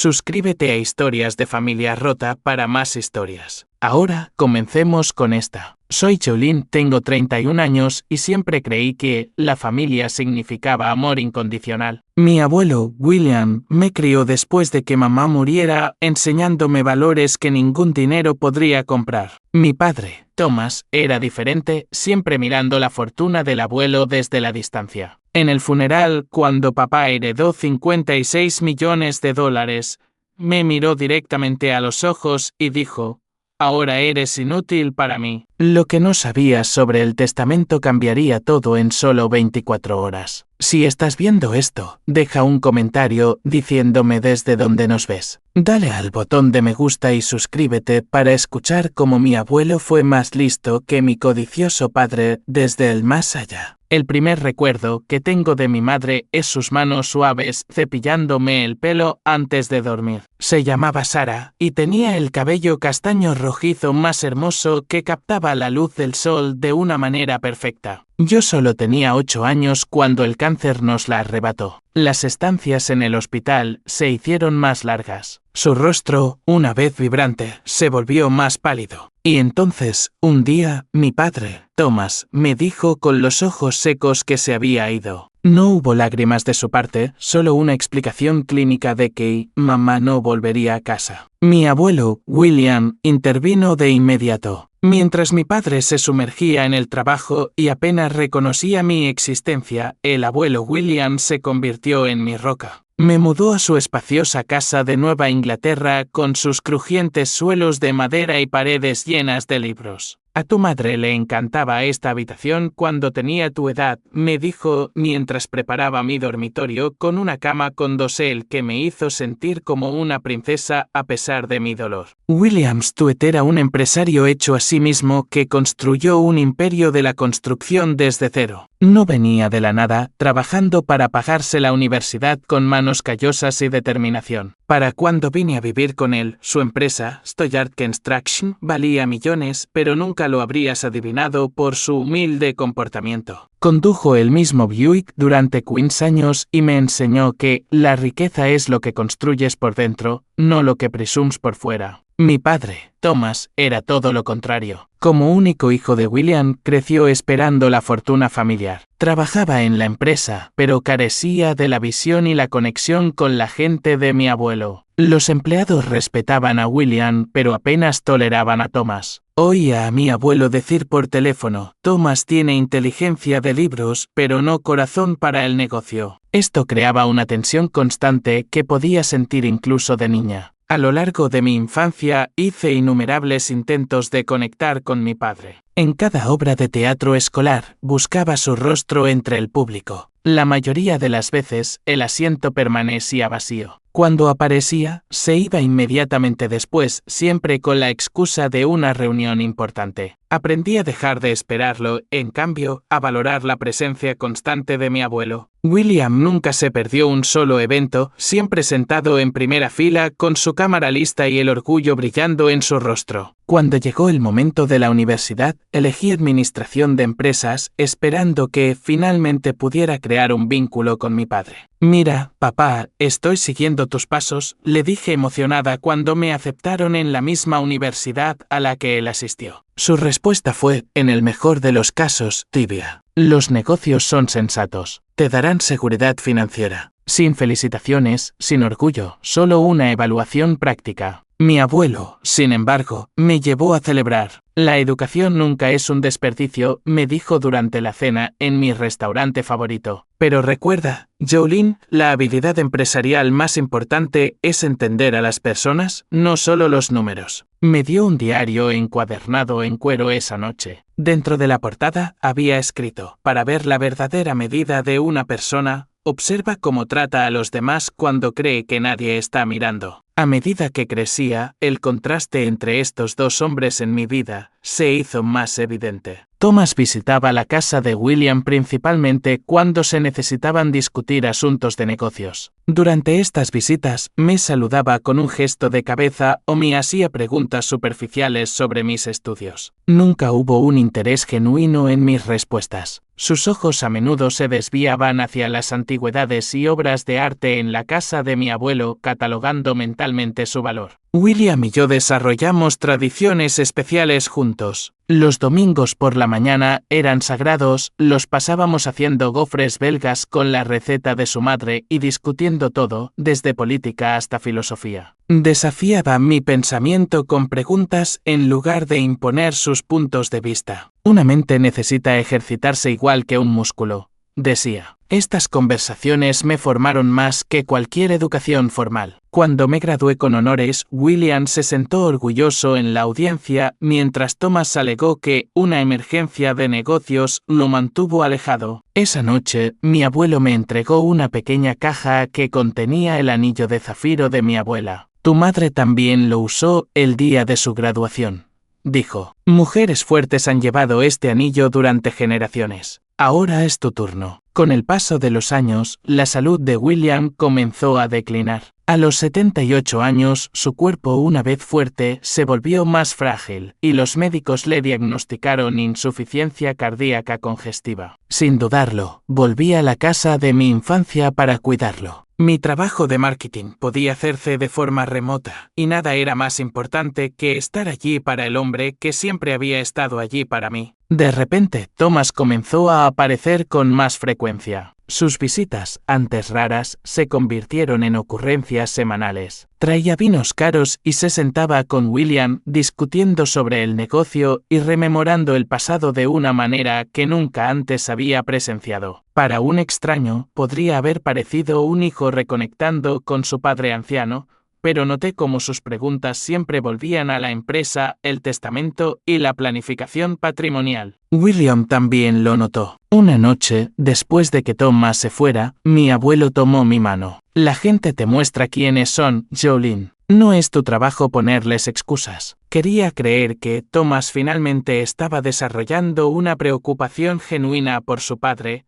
Suscríbete a Historias de Familia Rota para más historias. Ahora, comencemos con esta. Soy Jolene, tengo 31 años y siempre creí que la familia significaba amor incondicional. Mi abuelo, William, me crió después de que mamá muriera, enseñándome valores que ningún dinero podría comprar. Mi padre, Thomas, era diferente, siempre mirando la fortuna del abuelo desde la distancia. En el funeral, cuando papá heredó $56 millones, me miró directamente a los ojos y dijo: «Ahora eres inútil para mí». Lo que no sabías sobre el testamento cambiaría todo en solo 24 horas. Si estás viendo esto, deja un comentario diciéndome desde dónde nos ves. Dale al botón de me gusta y suscríbete para escuchar cómo mi abuelo fue más listo que mi codicioso padre desde el más allá. El primer recuerdo que tengo de mi madre es sus manos suaves cepillándome el pelo antes de dormir. Se llamaba Sara y tenía el cabello castaño rojizo más hermoso que captaba la luz del sol de una manera perfecta. Yo solo tenía 8 años cuando el cáncer nos la arrebató. Las estancias en el hospital se hicieron más largas. Su rostro, una vez vibrante, se volvió más pálido. Y entonces, un día, mi padre, Thomas, me dijo con los ojos secos que se había ido. No hubo lágrimas de su parte, solo una explicación clínica de que mamá no volvería a casa. Mi abuelo, William, intervino de inmediato. Mientras mi padre se sumergía en el trabajo y apenas reconocía mi existencia, el abuelo William se convirtió en mi roca. Me mudó a su espaciosa casa de Nueva Inglaterra con sus crujientes suelos de madera y paredes llenas de libros. A tu madre le encantaba esta habitación cuando tenía tu edad, me dijo mientras preparaba mi dormitorio con una cama con dosel que me hizo sentir como una princesa a pesar de mi dolor. William Stuart era un empresario hecho a sí mismo que construyó un imperio de la construcción desde cero. No venía de la nada, trabajando para pagarse la universidad con manos callosas y determinación. Para cuando vine a vivir con él, su empresa, Stuart Construction, valía millones, pero nunca lo habrías adivinado por su humilde comportamiento. Condujo el mismo Buick durante 15 años y me enseñó que la riqueza es lo que construyes por dentro, no lo que presumes por fuera. Mi padre, Thomas, era todo lo contrario. Como único hijo de William, creció esperando la fortuna familiar. Trabajaba en la empresa, pero carecía de la visión y la conexión con la gente de mi abuelo. Los empleados respetaban a William, pero apenas toleraban a Thomas. Oía a mi abuelo decir por teléfono: «Thomas tiene inteligencia de libros, pero no corazón para el negocio». Esto creaba una tensión constante que podía sentir incluso de niña. A lo largo de mi infancia hice innumerables intentos de conectar con mi padre. En cada obra de teatro escolar buscaba su rostro entre el público. La mayoría de las veces el asiento permanecía vacío. Cuando aparecía, se iba inmediatamente después, siempre con la excusa de una reunión importante. Aprendí a dejar de esperarlo, en cambio, a valorar la presencia constante de mi abuelo. William nunca se perdió un solo evento, siempre sentado en primera fila con su cámara lista y el orgullo brillando en su rostro. Cuando llegó el momento de la universidad, elegí administración de empresas, esperando que finalmente pudiera crear un vínculo con mi padre. «Mira, papá, estoy siguiendo tus pasos», le dije emocionada cuando me aceptaron en la misma universidad a la que él asistió. Su respuesta fue, en el mejor de los casos, tibia. «Los negocios son sensatos. Te darán seguridad financiera. Sin felicitaciones, sin orgullo, solo una evaluación práctica». Mi abuelo, sin embargo, me llevó a celebrar. «La educación nunca es un desperdicio», me dijo durante la cena en mi restaurante favorito. «Pero recuerda, Jolene, la habilidad empresarial más importante es entender a las personas, no solo los números». Me dio un diario encuadernado en cuero esa noche. Dentro de la portada había escrito: «Para ver la verdadera medida de una persona, observa cómo trata a los demás cuando cree que nadie está mirando». A medida que crecía, el contraste entre estos dos hombres en mi vida se hizo más evidente. Thomas visitaba la casa de William principalmente cuando se necesitaban discutir asuntos de negocios. Durante estas visitas, me saludaba con un gesto de cabeza o me hacía preguntas superficiales sobre mis estudios. Nunca hubo un interés genuino en mis respuestas. Sus ojos a menudo se desviaban hacia las antigüedades y obras de arte en la casa de mi abuelo, catalogando mentalmente su valor. William y yo desarrollamos tradiciones especiales juntos. Los domingos por la mañana eran sagrados, los pasábamos haciendo gofres belgas con la receta de su madre y discutiendo todo, desde política hasta filosofía. Desafiaba mi pensamiento con preguntas en lugar de imponer sus puntos de vista. Una mente necesita ejercitarse igual que un músculo, decía. Estas conversaciones me formaron más que cualquier educación formal. Cuando me gradué con honores, William se sentó orgulloso en la audiencia, mientras Thomas alegó que una emergencia de negocios lo mantuvo alejado. Esa noche, mi abuelo me entregó una pequeña caja que contenía el anillo de zafiro de mi abuela. Tu madre también lo usó el día de su graduación, dijo. Mujeres fuertes han llevado este anillo durante generaciones. Ahora es tu turno. Con el paso de los años, la salud de William comenzó a declinar. A los 78 años, su cuerpo, una vez fuerte, se volvió más frágil, y los médicos le diagnosticaron insuficiencia cardíaca congestiva. Sin dudarlo, volví a la casa de mi infancia para cuidarlo. Mi trabajo de marketing podía hacerse de forma remota, y nada era más importante que estar allí para el hombre que siempre había estado allí para mí. De repente, Thomas comenzó a aparecer con más frecuencia. Sus visitas, antes raras, se convirtieron en ocurrencias semanales. Traía vinos caros y se sentaba con William discutiendo sobre el negocio y rememorando el pasado de una manera que nunca antes había presenciado. Para un extraño, podría haber parecido un hijo reconectando con su padre anciano, pero noté cómo sus preguntas siempre volvían a la empresa, el testamento y la planificación patrimonial. William también lo notó. Una noche, después de que Thomas se fuera, mi abuelo tomó mi mano. La gente te muestra quiénes son, Jolene. No es tu trabajo ponerles excusas. Quería creer que Thomas finalmente estaba desarrollando una preocupación genuina por su padre,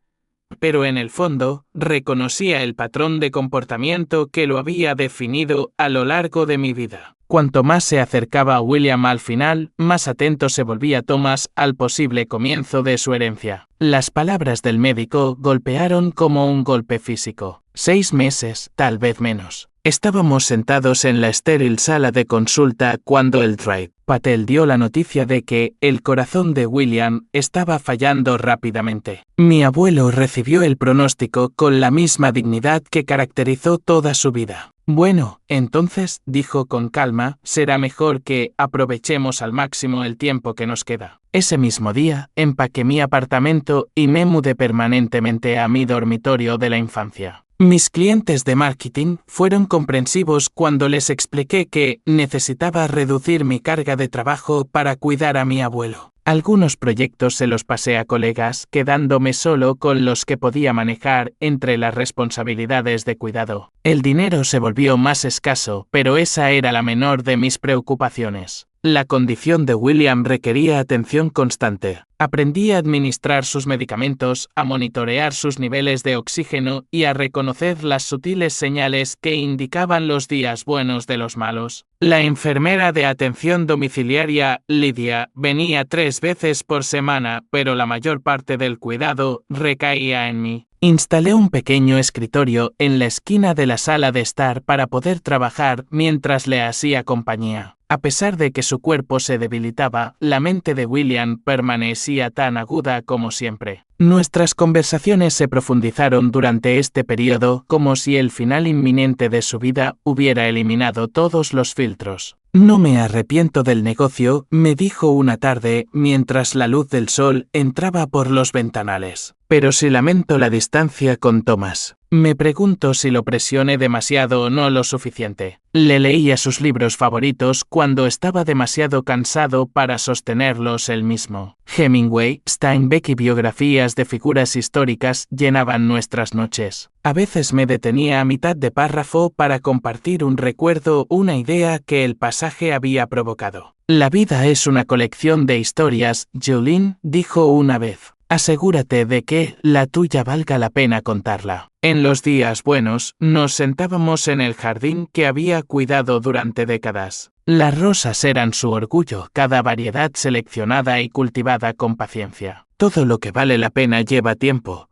pero en el fondo, reconocía el patrón de comportamiento que lo había definido a lo largo de mi vida. Cuanto más se acercaba a William al final, más atento se volvía Thomas al posible comienzo de su herencia. Las palabras del médico golpearon como un golpe físico. 6 meses, tal vez menos. Estábamos sentados en la estéril sala de consulta cuando el Dr. Patel dio la noticia de que el corazón de William estaba fallando rápidamente. Mi abuelo recibió el pronóstico con la misma dignidad que caracterizó toda su vida. Bueno, entonces, dijo con calma, será mejor que aprovechemos al máximo el tiempo que nos queda. Ese mismo día, empaqué mi apartamento y me mudé permanentemente a mi dormitorio de la infancia. Mis clientes de marketing fueron comprensivos cuando les expliqué que necesitaba reducir mi carga de trabajo para cuidar a mi abuelo. Algunos proyectos se los pasé a colegas, quedándome solo con los que podía manejar entre las responsabilidades de cuidado. El dinero se volvió más escaso, pero esa era la menor de mis preocupaciones. La condición de William requería atención constante. Aprendí a administrar sus medicamentos, a monitorear sus niveles de oxígeno y a reconocer las sutiles señales que indicaban los días buenos de los malos. La enfermera de atención domiciliaria, Lydia, venía 3 veces por semana, pero la mayor parte del cuidado recaía en mí. Instalé un pequeño escritorio en la esquina de la sala de estar para poder trabajar mientras le hacía compañía. A pesar de que su cuerpo se debilitaba, la mente de William permanecía tan aguda como siempre. Nuestras conversaciones se profundizaron durante este periodo como si el final inminente de su vida hubiera eliminado todos los filtros. No me arrepiento del negocio, me dijo una tarde mientras la luz del sol entraba por los ventanales. Pero sí lamento la distancia con Thomas. Me pregunto si lo presioné demasiado o no lo suficiente. Le leía sus libros favoritos cuando estaba demasiado cansado para sostenerlos él mismo. Hemingway, Steinbeck y biografías de figuras históricas llenaban nuestras noches. A veces me detenía a mitad de párrafo para compartir un recuerdo, una idea que el pasaje había provocado. La vida es una colección de historias, Jolene dijo una vez. Asegúrate de que la tuya valga la pena contarla. En los días buenos, nos sentábamos en el jardín que había cuidado durante décadas. Las rosas eran su orgullo, cada variedad seleccionada y cultivada con paciencia. Todo lo que vale la pena lleva tiempo,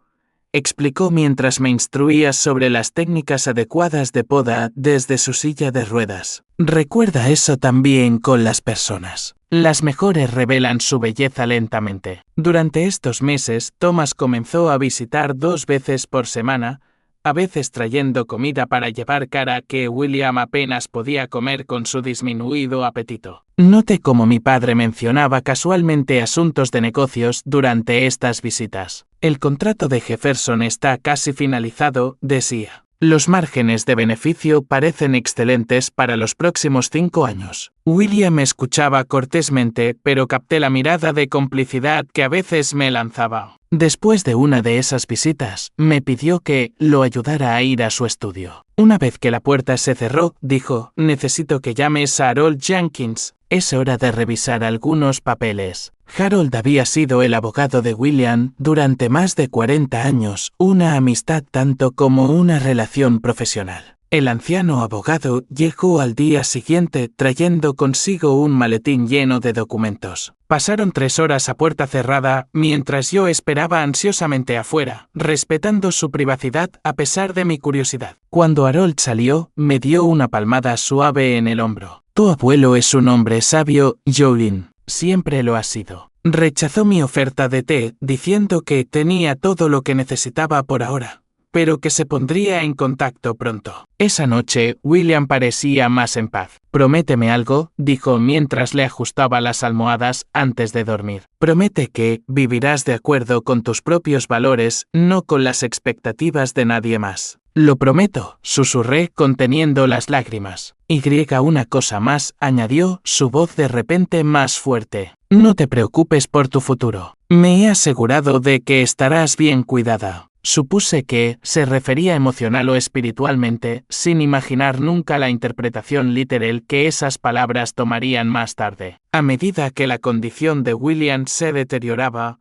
explicó mientras me instruía sobre las técnicas adecuadas de poda desde su silla de ruedas. Recuerda eso también con las personas. Las mejores revelan su belleza lentamente. Durante estos meses, Thomas comenzó a visitar 2 veces por semana, a veces trayendo comida para llevar cara que William apenas podía comer con su disminuido apetito. Noté cómo mi padre mencionaba casualmente asuntos de negocios durante estas visitas. El contrato de Jefferson está casi finalizado, decía. Los márgenes de beneficio parecen excelentes para los próximos 5 años. William escuchaba cortésmente, pero capté la mirada de complicidad que a veces me lanzaba. Después de una de esas visitas, me pidió que lo ayudara a ir a su estudio. Una vez que la puerta se cerró, dijo, necesito que llames a Harold Jenkins. Es hora de revisar algunos papeles. Harold había sido el abogado de William durante más de 40 años, una amistad tanto como una relación profesional. El anciano abogado llegó al día siguiente trayendo consigo un maletín lleno de documentos. Pasaron 3 horas a puerta cerrada mientras yo esperaba ansiosamente afuera, respetando su privacidad a pesar de mi curiosidad. Cuando Harold salió, me dio una palmada suave en el hombro. Tu abuelo es un hombre sabio, Jolene. Siempre lo ha sido. Rechazó mi oferta de té, diciendo que tenía todo lo que necesitaba por ahora, pero que se pondría en contacto pronto. Esa noche, William parecía más en paz. Prométeme algo, dijo mientras le ajustaba las almohadas antes de dormir. Promete que vivirás de acuerdo con tus propios valores, no con las expectativas de nadie más. Lo prometo, susurré conteniendo las lágrimas. Y una cosa más, añadió, su voz de repente más fuerte. No te preocupes por tu futuro. Me he asegurado de que estarás bien cuidada. Supuse que se refería emocional o espiritualmente, sin imaginar nunca la interpretación literal que esas palabras tomarían más tarde. A medida que la condición de William se deterioraba,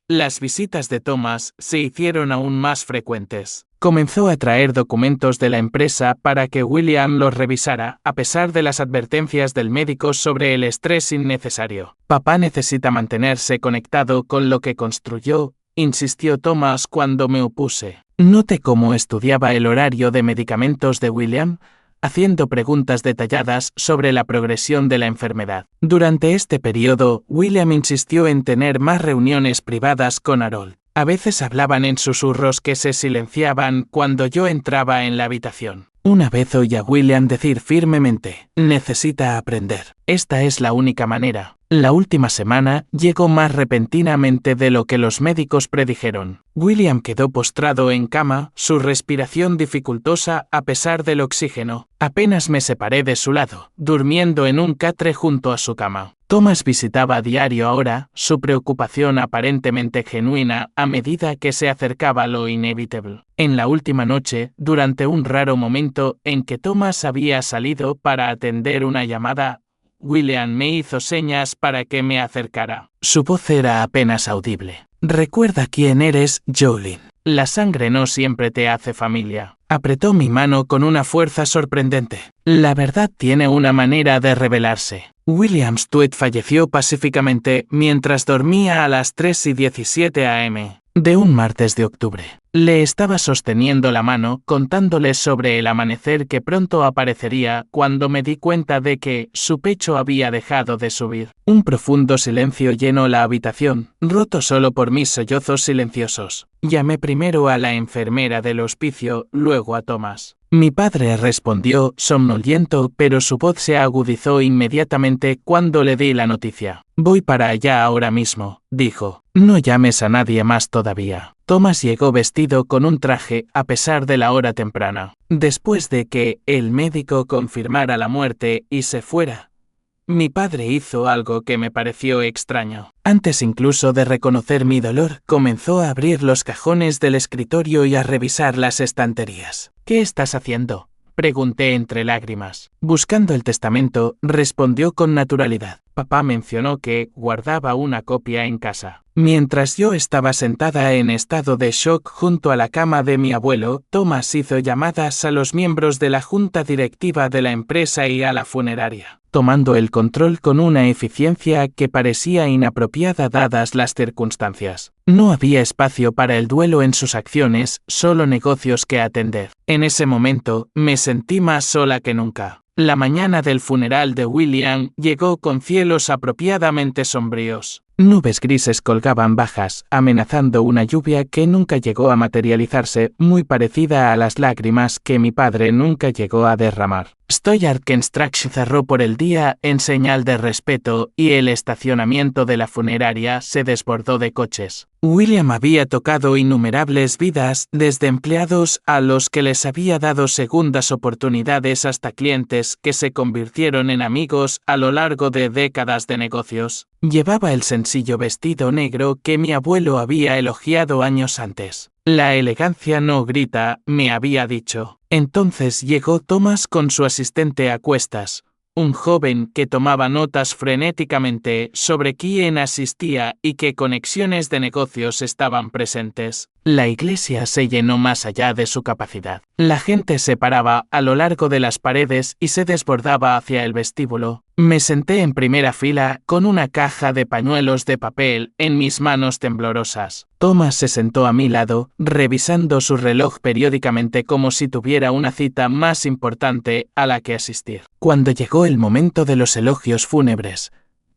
las visitas de Thomas se hicieron aún más frecuentes. Comenzó a traer documentos de la empresa para que William los revisara, a pesar de las advertencias del médico sobre el estrés innecesario. Papá necesita mantenerse conectado con lo que construyó, insistió Thomas cuando me opuse. Noté cómo estudiaba el horario de medicamentos de William, haciendo preguntas detalladas sobre la progresión de la enfermedad. Durante este periodo, William insistió en tener más reuniones privadas con Harold. A veces hablaban en susurros que se silenciaban cuando yo entraba en la habitación. Una vez oí a William decir firmemente, necesita aprender. Esta es la única manera. La última semana llegó más repentinamente de lo que los médicos predijeron. William quedó postrado en cama, su respiración dificultosa a pesar del oxígeno. Apenas me separé de su lado, durmiendo en un catre junto a su cama. Thomas visitaba a diario ahora, su preocupación aparentemente genuina a medida que se acercaba lo inevitable. En la última noche, durante un raro momento en que Thomas había salido para atender una llamada, William me hizo señas para que me acercara. Su voz era apenas audible. Recuerda quién eres, Jolene. La sangre no siempre te hace familia. Apretó mi mano con una fuerza sorprendente. La verdad tiene una manera de revelarse. William Stuart falleció pacíficamente mientras dormía a las 3:17 am de un martes de octubre. Le estaba sosteniendo la mano, contándole sobre el amanecer que pronto aparecería cuando me di cuenta de que su pecho había dejado de subir. Un profundo silencio llenó la habitación, roto solo por mis sollozos silenciosos. Llamé primero a la enfermera del hospicio, luego a Thomas. Mi padre respondió, somnoliento, pero su voz se agudizó inmediatamente cuando le di la noticia. Voy para allá ahora mismo, dijo. No llames a nadie más todavía. Thomas llegó vestido con un traje a pesar de la hora temprana. Después de que el médico confirmara la muerte y se fuera, mi padre hizo algo que me pareció extraño. Antes incluso de reconocer mi dolor, comenzó a abrir los cajones del escritorio y a revisar las estanterías. ¿Qué estás haciendo?, Pregunté entre lágrimas. Buscando el testamento, respondió con naturalidad. Papá mencionó que guardaba una copia en casa. Mientras yo estaba sentada en estado de shock junto a la cama de mi abuelo, Thomas hizo llamadas a los miembros de la junta directiva de la empresa y a la funeraria, tomando el control con una eficiencia que parecía inapropiada dadas las circunstancias. No había espacio para el duelo en sus acciones, solo negocios que atender. En ese momento, me sentí más sola que nunca. La mañana del funeral de William llegó con cielos apropiadamente sombríos. Nubes grises colgaban bajas, amenazando una lluvia que nunca llegó a materializarse, muy parecida a las lágrimas que mi padre nunca llegó a derramar. Steuerkenstrax cerró por el día en señal de respeto y el estacionamiento de la funeraria se desbordó de coches. William había tocado innumerables vidas, desde empleados a los que les había dado segundas oportunidades hasta clientes que se convirtieron en amigos a lo largo de décadas de negocios. Llevaba el sencillo vestido negro que mi abuelo había elogiado años antes. La elegancia no grita, me había dicho. Entonces llegó Thomas con su asistente a cuestas, un joven que tomaba notas frenéticamente sobre quién asistía y qué conexiones de negocios estaban presentes. La iglesia se llenó más allá de su capacidad. La gente se paraba a lo largo de las paredes y se desbordaba hacia el vestíbulo. Me senté en primera fila con una caja de pañuelos de papel en mis manos temblorosas. Thomas se sentó a mi lado, revisando su reloj periódicamente como si tuviera una cita más importante a la que asistir. Cuando llegó el momento de los elogios fúnebres,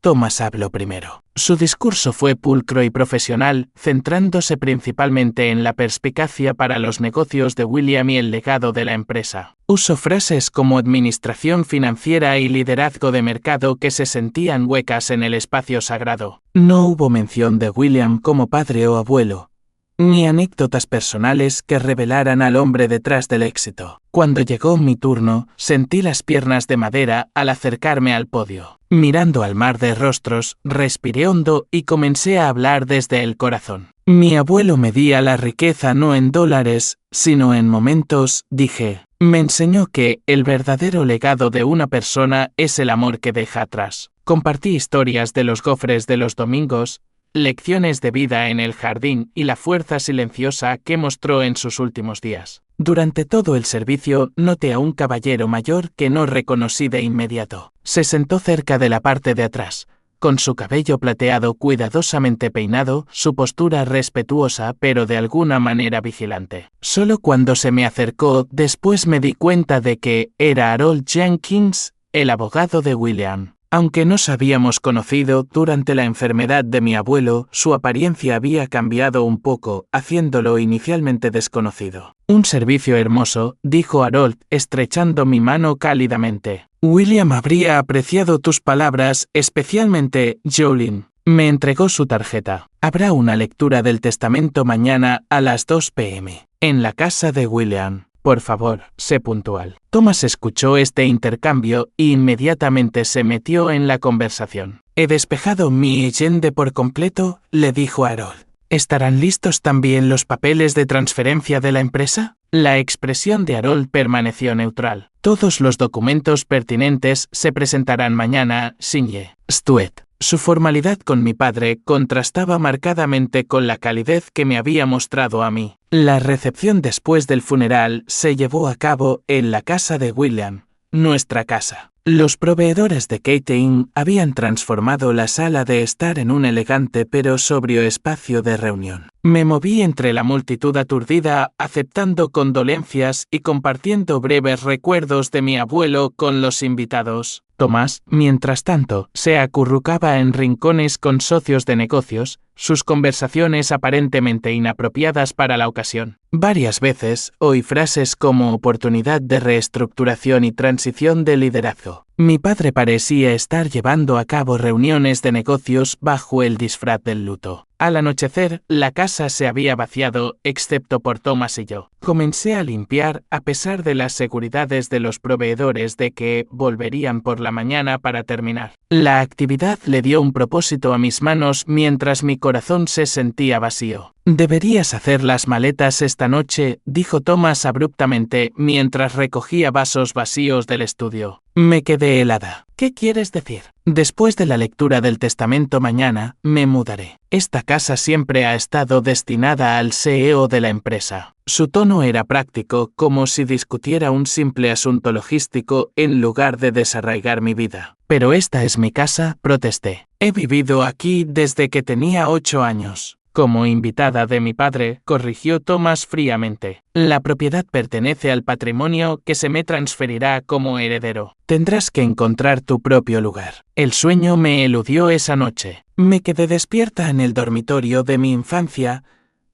Thomas habló primero. Su discurso fue pulcro y profesional, centrándose principalmente en la perspicacia para los negocios de William y el legado de la empresa. Usó frases como administración financiera y liderazgo de mercado que se sentían huecas en el espacio sagrado. No hubo mención de William como padre o abuelo, ni anécdotas personales que revelaran al hombre detrás del éxito. Cuando llegó mi turno, sentí las piernas de madera al acercarme al podio. Mirando al mar de rostros, respiré hondo y comencé a hablar desde el corazón. Mi abuelo medía la riqueza no en dólares, sino en momentos, dije. Me enseñó que el verdadero legado de una persona es el amor que deja atrás. Compartí historias de los gofres de los domingos, lecciones de vida en el jardín y la fuerza silenciosa que mostró en sus últimos días. Durante todo el servicio noté a un caballero mayor que no reconocí de inmediato. Se sentó cerca de la parte de atrás, con su cabello plateado cuidadosamente peinado, su postura respetuosa pero de alguna manera vigilante. Solo cuando se me acercó después me di cuenta de que era Harold Jenkins, el abogado de William. Aunque nos habíamos conocido durante la enfermedad de mi abuelo, su apariencia había cambiado un poco, haciéndolo inicialmente desconocido. Un servicio hermoso, dijo Harold, estrechando mi mano cálidamente. William habría apreciado tus palabras, especialmente, Jolene. Me entregó su tarjeta. Habrá una lectura del testamento mañana a las 2 p.m. en la casa de William. Por favor, sé puntual. Thomas escuchó este intercambio e inmediatamente se metió en la conversación. He despejado mi agenda por completo, le dijo Harold. ¿Estarán listos también los papeles de transferencia de la empresa? La expresión de Harold permaneció neutral. Todos los documentos pertinentes se presentarán mañana, Sinje. Stuart. Su formalidad con mi padre contrastaba marcadamente con la calidez que me había mostrado a mí. La recepción después del funeral se llevó a cabo en la casa de William, nuestra casa. Los proveedores de catering habían transformado la sala de estar en un elegante pero sobrio espacio de reunión. Me moví entre la multitud aturdida, aceptando condolencias y compartiendo breves recuerdos de mi abuelo con los invitados. Tomás, mientras tanto, se acurrucaba en rincones con socios de negocios, sus conversaciones aparentemente inapropiadas para la ocasión. Varias veces oí frases como oportunidad de reestructuración y transición de liderazgo. Mi padre parecía estar llevando a cabo reuniones de negocios bajo el disfraz del luto. Al anochecer, la casa se había vaciado, excepto por Thomas y yo. Comencé a limpiar, a pesar de las seguridades de los proveedores de que volverían por la mañana para terminar. La actividad le dio un propósito a mis manos mientras mi corazón se sentía vacío. Deberías hacer las maletas esta noche, dijo Thomas abruptamente mientras recogía vasos vacíos del estudio. Me quedé helada. ¿Qué quieres decir? Después de la lectura del testamento mañana, me mudaré. Esta casa siempre ha estado destinada al CEO de la empresa. Su tono era práctico, como si discutiera un simple asunto logístico en lugar de desarraigar mi vida. Pero esta es mi casa, protesté. He vivido aquí desde que tenía 8 años. Como invitada de mi padre, corrigió Thomas fríamente. La propiedad pertenece al patrimonio que se me transferirá como heredero. Tendrás que encontrar tu propio lugar. El sueño me eludió esa noche. Me quedé despierta en el dormitorio de mi infancia,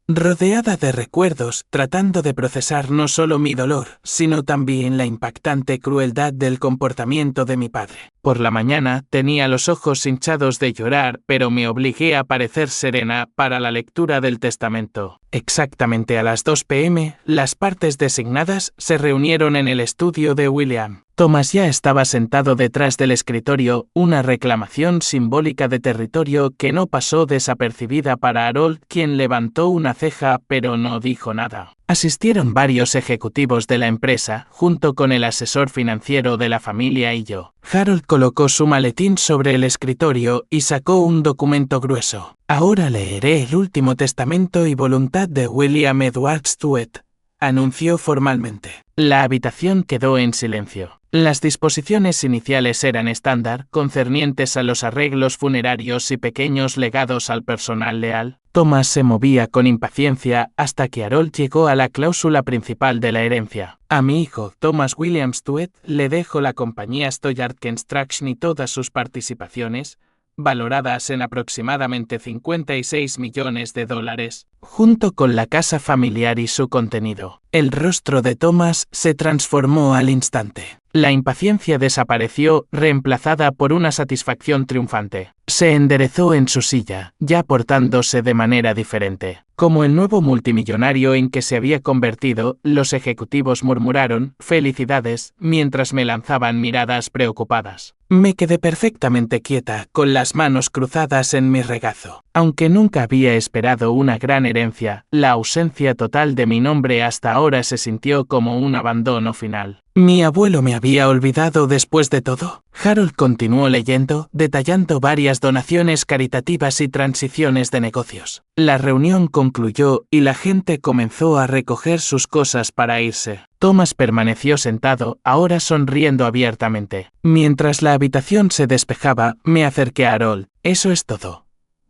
rodeada de recuerdos, tratando de procesar no solo mi dolor, sino también la impactante crueldad del comportamiento de mi padre. Por la mañana tenía los ojos hinchados de llorar, pero me obligué a parecer serena para la lectura del testamento. Exactamente a las 2 p.m., las partes designadas se reunieron en el estudio de William. Thomas ya estaba sentado detrás del escritorio, una reclamación simbólica de territorio que no pasó desapercibida para Harold, quien levantó una ceja pero no dijo nada. Asistieron varios ejecutivos de la empresa, junto con el asesor financiero de la familia y yo. Harold colocó su maletín sobre el escritorio y sacó un documento grueso. Ahora leeré el último testamento y voluntad de William Edward Stuart, anunció formalmente. La habitación quedó en silencio. Las disposiciones iniciales eran estándar, concernientes a los arreglos funerarios y pequeños legados al personal leal. Thomas se movía con impaciencia hasta que Harold llegó a la cláusula principal de la herencia. A mi hijo, Thomas William Stuart, le dejo la compañía Stoyard Construction y todas sus participaciones, valoradas en aproximadamente $56 millones, junto con la casa familiar y su contenido. El rostro de Thomas se transformó al instante. La impaciencia desapareció, reemplazada por una satisfacción triunfante. Se enderezó en su silla, ya portándose de manera diferente. Como el nuevo multimillonario en que se había convertido, los ejecutivos murmuraron «felicidades» mientras me lanzaban miradas preocupadas. Me quedé perfectamente quieta, con las manos cruzadas en mi regazo. Aunque nunca había esperado una gran herencia, la ausencia total de mi nombre hasta ahora se sintió como un abandono final. ¿Mi abuelo me había olvidado después de todo? Harold continuó leyendo, detallando varias donaciones caritativas y transiciones de negocios. La reunión concluyó y la gente comenzó a recoger sus cosas para irse. Thomas permaneció sentado, ahora sonriendo abiertamente. Mientras la habitación se despejaba, me acerqué a Harold. ¿Eso es todo?,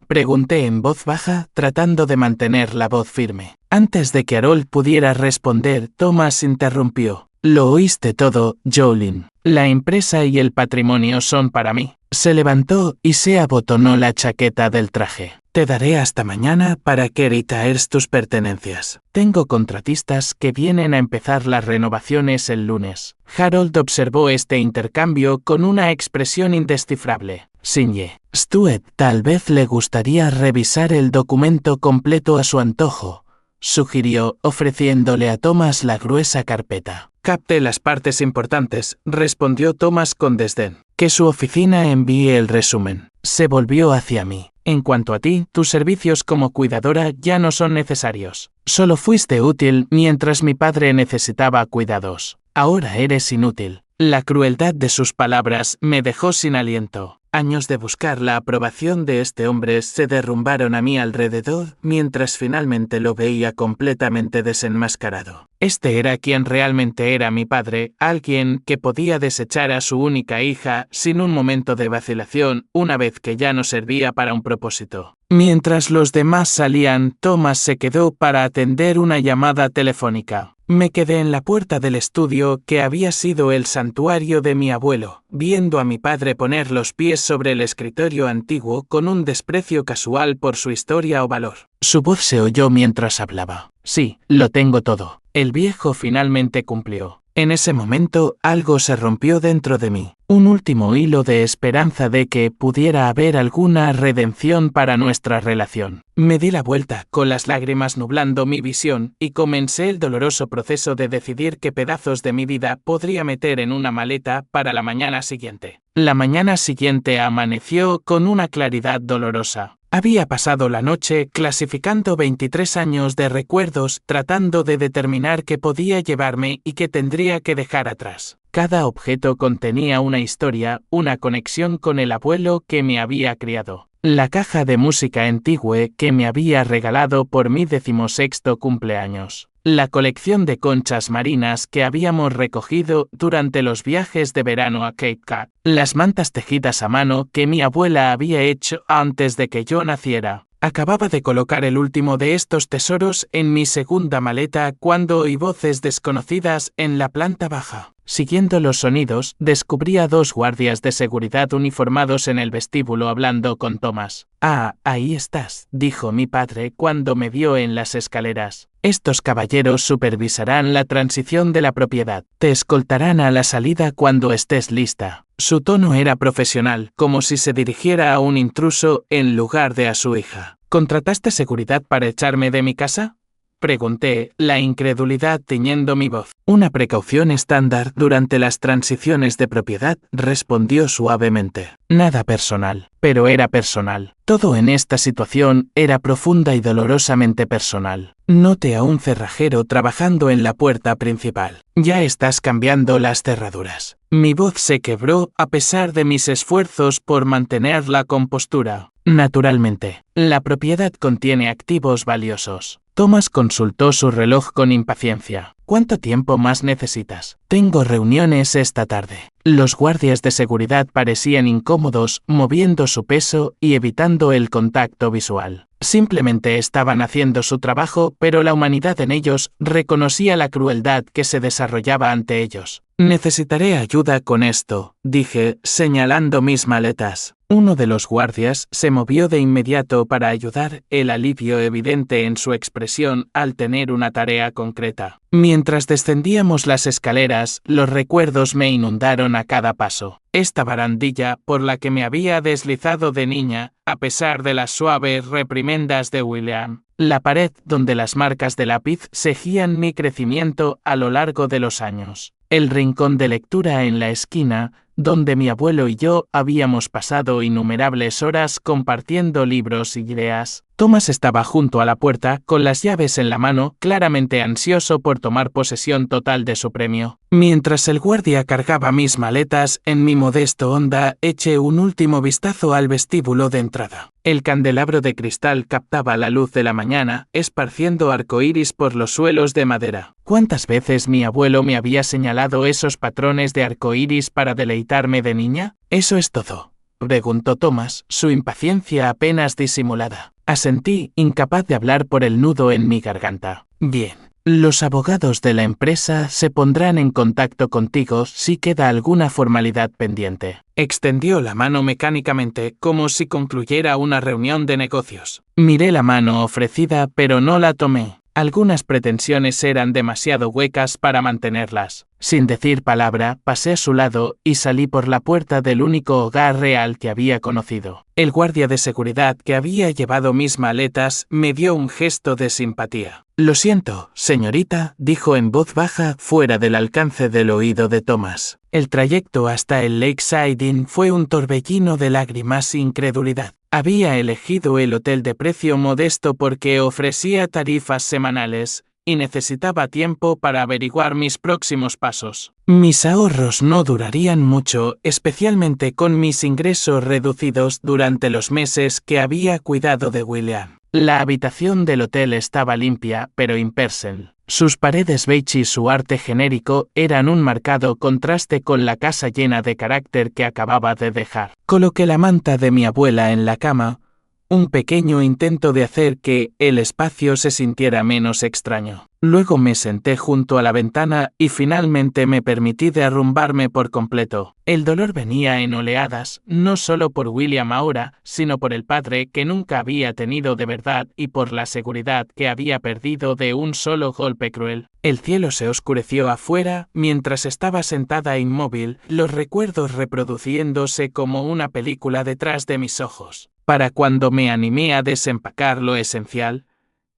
pregunté en voz baja, tratando de mantener la voz firme. Antes de que Harold pudiera responder, Thomas interrumpió. Lo oíste todo, Jolene. La empresa y el patrimonio son para mí. Se levantó y se abotonó la chaqueta del traje. Te daré hasta mañana para que retires tus pertenencias. Tengo contratistas que vienen a empezar las renovaciones el lunes. Harold observó este intercambio con una expresión indescifrable. Sinye. Stuart, tal vez le gustaría revisar el documento completo a su antojo, sugirió, ofreciéndole a Thomas la gruesa carpeta. Capté las partes importantes, respondió Thomas con desdén. Que su oficina envíe el resumen. Se volvió hacia mí. En cuanto a ti, tus servicios como cuidadora ya no son necesarios. Solo fuiste útil mientras mi padre necesitaba cuidados. Ahora eres inútil. La crueldad de sus palabras me dejó sin aliento. Años de buscar la aprobación de este hombre se derrumbaron a mi alrededor mientras finalmente lo veía completamente desenmascarado. Este era quien realmente era mi padre, alguien que podía desechar a su única hija sin un momento de vacilación una vez que ya no servía para un propósito. Mientras los demás salían, Thomas se quedó para atender una llamada telefónica. Me quedé en la puerta del estudio que había sido el santuario de mi abuelo, viendo a mi padre poner los pies sobre el escritorio antiguo con un desprecio casual por su historia o valor. Su voz se oyó mientras hablaba. Sí, lo tengo todo. El viejo finalmente cumplió. En ese momento, algo se rompió dentro de mí. Un último hilo de esperanza de que pudiera haber alguna redención para nuestra relación. Me di la vuelta, con las lágrimas nublando mi visión, y comencé el doloroso proceso de decidir qué pedazos de mi vida podría meter en una maleta para la mañana siguiente. La mañana siguiente amaneció con una claridad dolorosa. Había pasado la noche clasificando 23 años de recuerdos, tratando de determinar qué podía llevarme y qué tendría que dejar atrás. Cada objeto contenía una historia, una conexión con el abuelo que me había criado. La caja de música antigua que me había regalado por mi 16º cumpleaños. La colección de conchas marinas que habíamos recogido durante los viajes de verano a Cape Cod. Las mantas tejidas a mano que mi abuela había hecho antes de que yo naciera. Acababa de colocar el último de estos tesoros en mi segunda maleta cuando oí voces desconocidas en la planta baja. Siguiendo los sonidos, descubrí a 2 guardias de seguridad uniformados en el vestíbulo hablando con Thomas. «Ah, ahí estás», dijo mi padre cuando me vio en las escaleras. «Estos caballeros supervisarán la transición de la propiedad. Te escoltarán a la salida cuando estés lista». Su tono era profesional, como si se dirigiera a un intruso en lugar de a su hija. «¿Contrataste seguridad para echarme de mi casa?», pregunté, la incredulidad tiñendo mi voz. «Una precaución estándar durante las transiciones de propiedad», respondió suavemente. «Nada personal». Pero era personal. Todo en esta situación era profunda y dolorosamente personal. Noté a un cerrajero trabajando en la puerta principal. «Ya estás cambiando las cerraduras». Mi voz se quebró a pesar de mis esfuerzos por mantener la compostura. «Naturalmente, la propiedad contiene activos valiosos». Thomas consultó su reloj con impaciencia. «¿Cuánto tiempo más necesitas?» «Tengo reuniones esta tarde». Los guardias de seguridad parecían incómodos, moviendo su peso y evitando el contacto visual. Simplemente estaban haciendo su trabajo, pero la humanidad en ellos reconocía la crueldad que se desarrollaba ante ellos. «Necesitaré ayuda con esto», dije, señalando mis maletas. Uno de los guardias se movió de inmediato para ayudar, el alivio evidente en su expresión al tener una tarea concreta. Mientras descendíamos las escaleras, los recuerdos me inundaron a cada paso. Esta barandilla por la que me había deslizado de niña, a pesar de las suaves reprimendas de William. La pared donde las marcas de lápiz seguían mi crecimiento a lo largo de los años. El rincón de lectura en la esquina, donde mi abuelo y yo habíamos pasado innumerables horas compartiendo libros y ideas. Thomas estaba junto a la puerta, con las llaves en la mano, claramente ansioso por tomar posesión total de su premio. Mientras el guardia cargaba mis maletas, en mi modesto Honda eché un último vistazo al vestíbulo de entrada. El candelabro de cristal captaba la luz de la mañana, esparciendo arcoíris por los suelos de madera. ¿Cuántas veces mi abuelo me había señalado esos patrones de arcoíris para deleitarme de niña? «¿Eso es todo?», preguntó Thomas, su impaciencia apenas disimulada. Asentí, incapaz de hablar por el nudo en mi garganta. «Bien. Los abogados de la empresa se pondrán en contacto contigo si queda alguna formalidad pendiente». Extendió la mano mecánicamente, como si concluyera una reunión de negocios. Miré la mano ofrecida, pero no la tomé. Algunas pretensiones eran demasiado huecas para mantenerlas. Sin decir palabra, pasé a su lado y salí por la puerta del único hogar real que había conocido. El guardia de seguridad que había llevado mis maletas me dio un gesto de simpatía. «Lo siento, señorita», dijo en voz baja, fuera del alcance del oído de Thomas. El trayecto hasta el Lakeside Inn fue un torbellino de lágrimas e incredulidad. Había elegido el hotel de precio modesto porque ofrecía tarifas semanales, y necesitaba tiempo para averiguar mis próximos pasos. Mis ahorros no durarían mucho, especialmente con mis ingresos reducidos durante los meses que había cuidado de William. La habitación del hotel estaba limpia, pero impersonal. Sus paredes beige y su arte genérico eran un marcado contraste con la casa llena de carácter que acababa de dejar. Coloqué la manta de mi abuela en la cama, un pequeño intento de hacer que el espacio se sintiera menos extraño. Luego me senté junto a la ventana y finalmente me permití derrumbarme por completo. El dolor venía en oleadas, no solo por William ahora, sino por el padre que nunca había tenido de verdad y por la seguridad que había perdido de un solo golpe cruel. El cielo se oscureció afuera mientras estaba sentada inmóvil, los recuerdos reproduciéndose como una película detrás de mis ojos. Para cuando me animé a desempacar lo esencial,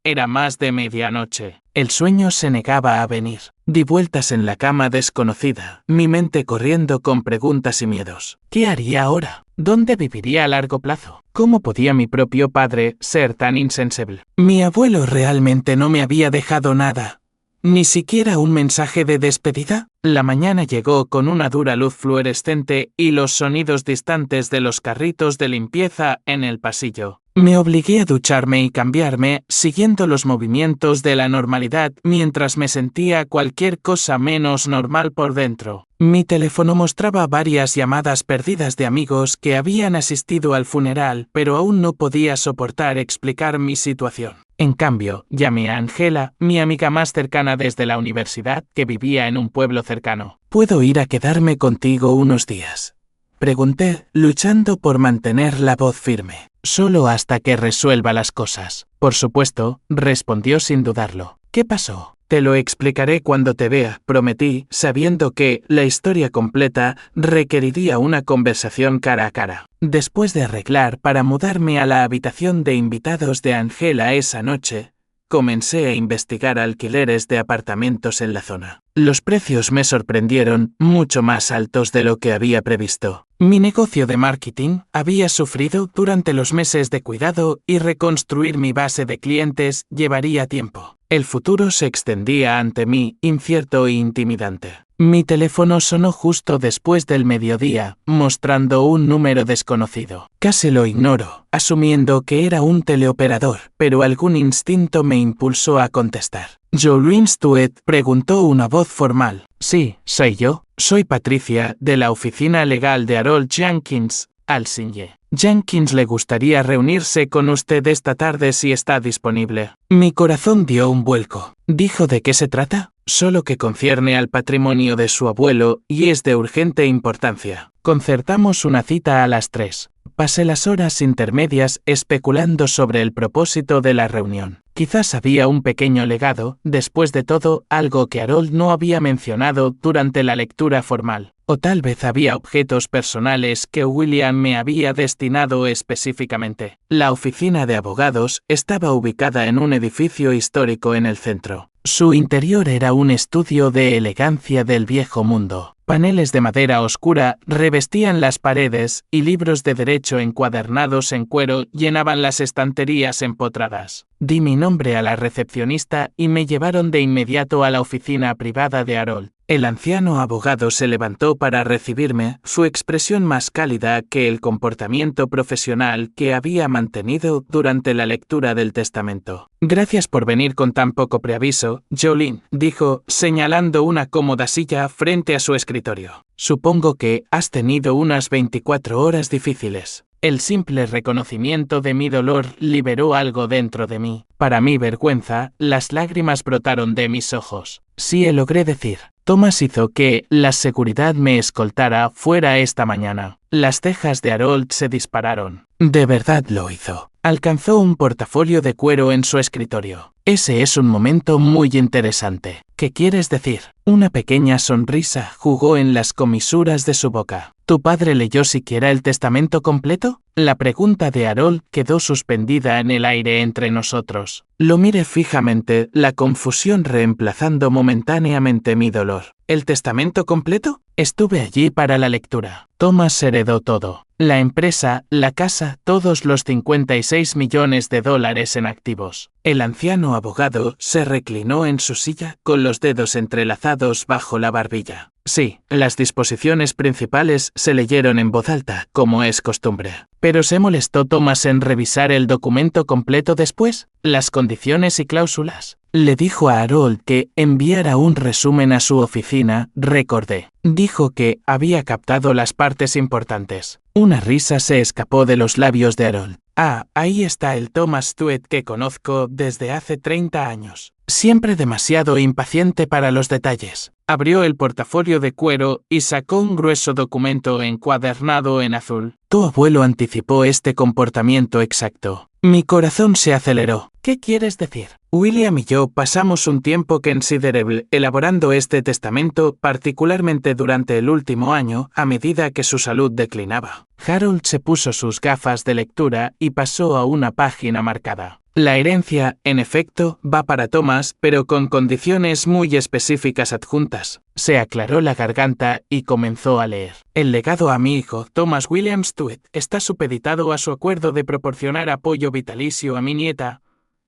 era más de medianoche. El sueño se negaba a venir. Di vueltas en la cama desconocida, mi mente corriendo con preguntas y miedos. ¿Qué haría ahora? ¿Dónde viviría a largo plazo? ¿Cómo podía mi propio padre ser tan insensible? Mi abuelo realmente no me había dejado nada. ¿Ni siquiera un mensaje de despedida? La mañana llegó con una dura luz fluorescente y los sonidos distantes de los carritos de limpieza en el pasillo. Me obligué a ducharme y cambiarme, siguiendo los movimientos de la normalidad mientras me sentía cualquier cosa menos normal por dentro. Mi teléfono mostraba varias llamadas perdidas de amigos que habían asistido al funeral, pero aún no podía soportar explicar mi situación. En cambio, llamé a Angela, mi amiga más cercana desde la universidad, que vivía en un pueblo cercano. ¿Puedo ir a quedarme contigo unos días?, pregunté, luchando por mantener la voz firme. Solo hasta que resuelva las cosas. Por supuesto, respondió sin dudarlo. ¿Qué pasó? Te lo explicaré cuando te vea, prometí, sabiendo que la historia completa requeriría una conversación cara a cara. Después de arreglar para mudarme a la habitación de invitados de Angela esa noche, comencé a investigar alquileres de apartamentos en la zona. Los precios me sorprendieron, mucho más altos de lo que había previsto. Mi negocio de marketing había sufrido durante los meses de cuidado y reconstruir mi base de clientes llevaría tiempo. El futuro se extendía ante mí, incierto e intimidante. Mi teléfono sonó justo después del mediodía, mostrando un número desconocido. Casi lo ignoro, asumiendo que era un teleoperador, pero algún instinto me impulsó a contestar. ¿Jolene Stewart?, preguntó una voz formal. Sí, soy yo. Soy Patricia, de la oficina legal de Harold Jenkins, Alsinge. Jenkins le gustaría reunirse con usted esta tarde si está disponible. Mi corazón dio un vuelco. ¿Dijo de qué se trata? Solo que concierne al patrimonio de su abuelo y es de urgente importancia. Concertamos una cita a las 3. Pasé las horas intermedias especulando sobre el propósito de la reunión. Quizás había un pequeño legado, después de todo, algo que Harold no había mencionado durante la lectura formal. O tal vez había objetos personales que William me había destinado específicamente. La oficina de abogados estaba ubicada en un edificio histórico en el centro. Su interior era un estudio de elegancia del viejo mundo. Paneles de madera oscura revestían las paredes y libros de derecho encuadernados en cuero llenaban las estanterías empotradas. Di mi nombre a la recepcionista y me llevaron de inmediato a la oficina privada de Harold. El anciano abogado se levantó para recibirme, su expresión más cálida que el comportamiento profesional que había mantenido durante la lectura del testamento. Gracias por venir con tan poco preaviso, Jolene, dijo, señalando una cómoda silla frente a su escritorio. Supongo que has tenido unas 24 horas difíciles. El simple reconocimiento de mi dolor liberó algo dentro de mí. Para mi vergüenza, las lágrimas brotaron de mis ojos. Sí, logré decir. Thomas hizo que la seguridad me escoltara fuera esta mañana. Las cejas de Harold se dispararon. De verdad lo hizo. Alcanzó un portafolio de cuero en su escritorio. Ese es un momento muy interesante. ¿Qué quieres decir? Una pequeña sonrisa jugó en las comisuras de su boca. ¿Tu padre leyó siquiera el testamento completo? La pregunta de Harold quedó suspendida en el aire entre nosotros. Lo miré fijamente, la confusión reemplazando momentáneamente mi dolor. ¿El testamento completo? Estuve allí para la lectura. Thomas heredó todo. La empresa, la casa, todos los 56 millones de dólares en activos. El anciano abogado se reclinó en su silla con los dedos entrelazados bajo la barbilla. Sí, las disposiciones principales se leyeron en voz alta, como es costumbre. ¿Pero se molestó Thomas en revisar el documento completo después? ¿Las condiciones y cláusulas? Le dijo a Harold que enviara un resumen a su oficina, recordé. Dijo que había captado las partes importantes. Una risa se escapó de los labios de Harold. Ah, ahí está el Thomas Stewart que conozco desde hace 30 años. Siempre demasiado impaciente para los detalles. Abrió el portafolio de cuero y sacó un grueso documento encuadernado en azul. Tu abuelo anticipó este comportamiento exacto. Mi corazón se aceleró. ¿Qué quieres decir? William y yo pasamos un tiempo considerable elaborando este testamento, particularmente durante el último año, a medida que su salud declinaba. Harold se puso sus gafas de lectura y pasó a una página marcada. La herencia, en efecto, va para Thomas, pero con condiciones muy específicas adjuntas. Se aclaró la garganta y comenzó a leer. El legado a mi hijo, Thomas William Stuart, está supeditado a su acuerdo de proporcionar apoyo vitalicio a mi nieta,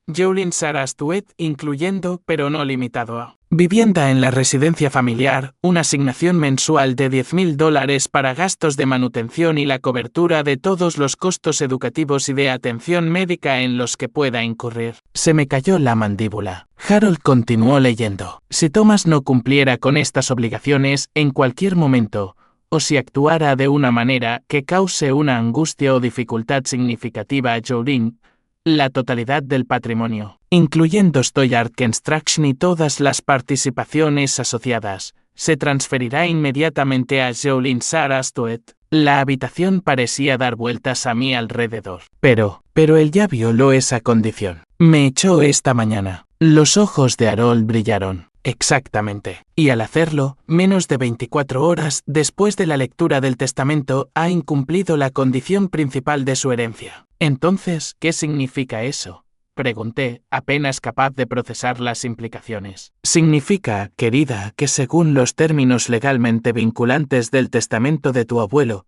Jolene Sarah Stuart, incluyendo, pero no limitado a, vivienda en la residencia familiar, una asignación mensual de $10,000 para gastos de manutención y la cobertura de todos los costos educativos y de atención médica en los que pueda incurrir. Se me cayó la mandíbula. Harold continuó leyendo. Si Thomas no cumpliera con estas obligaciones en cualquier momento, o si actuara de una manera que cause una angustia o dificultad significativa a Jolene, la totalidad del patrimonio, incluyendo Stoyard Construction y todas las participaciones asociadas, se transferirá inmediatamente a Jolene Sarah Stuart. La habitación parecía dar vueltas a mi alrededor. Pero él ya violó esa condición. Me echó esta mañana. Los ojos de Harold brillaron. Exactamente. Y al hacerlo, menos de 24 horas después de la lectura del testamento, ha incumplido la condición principal de su herencia. Entonces, ¿qué significa eso? Pregunté, apenas capaz de procesar las implicaciones. Significa, querida, que según los términos legalmente vinculantes del testamento de tu abuelo,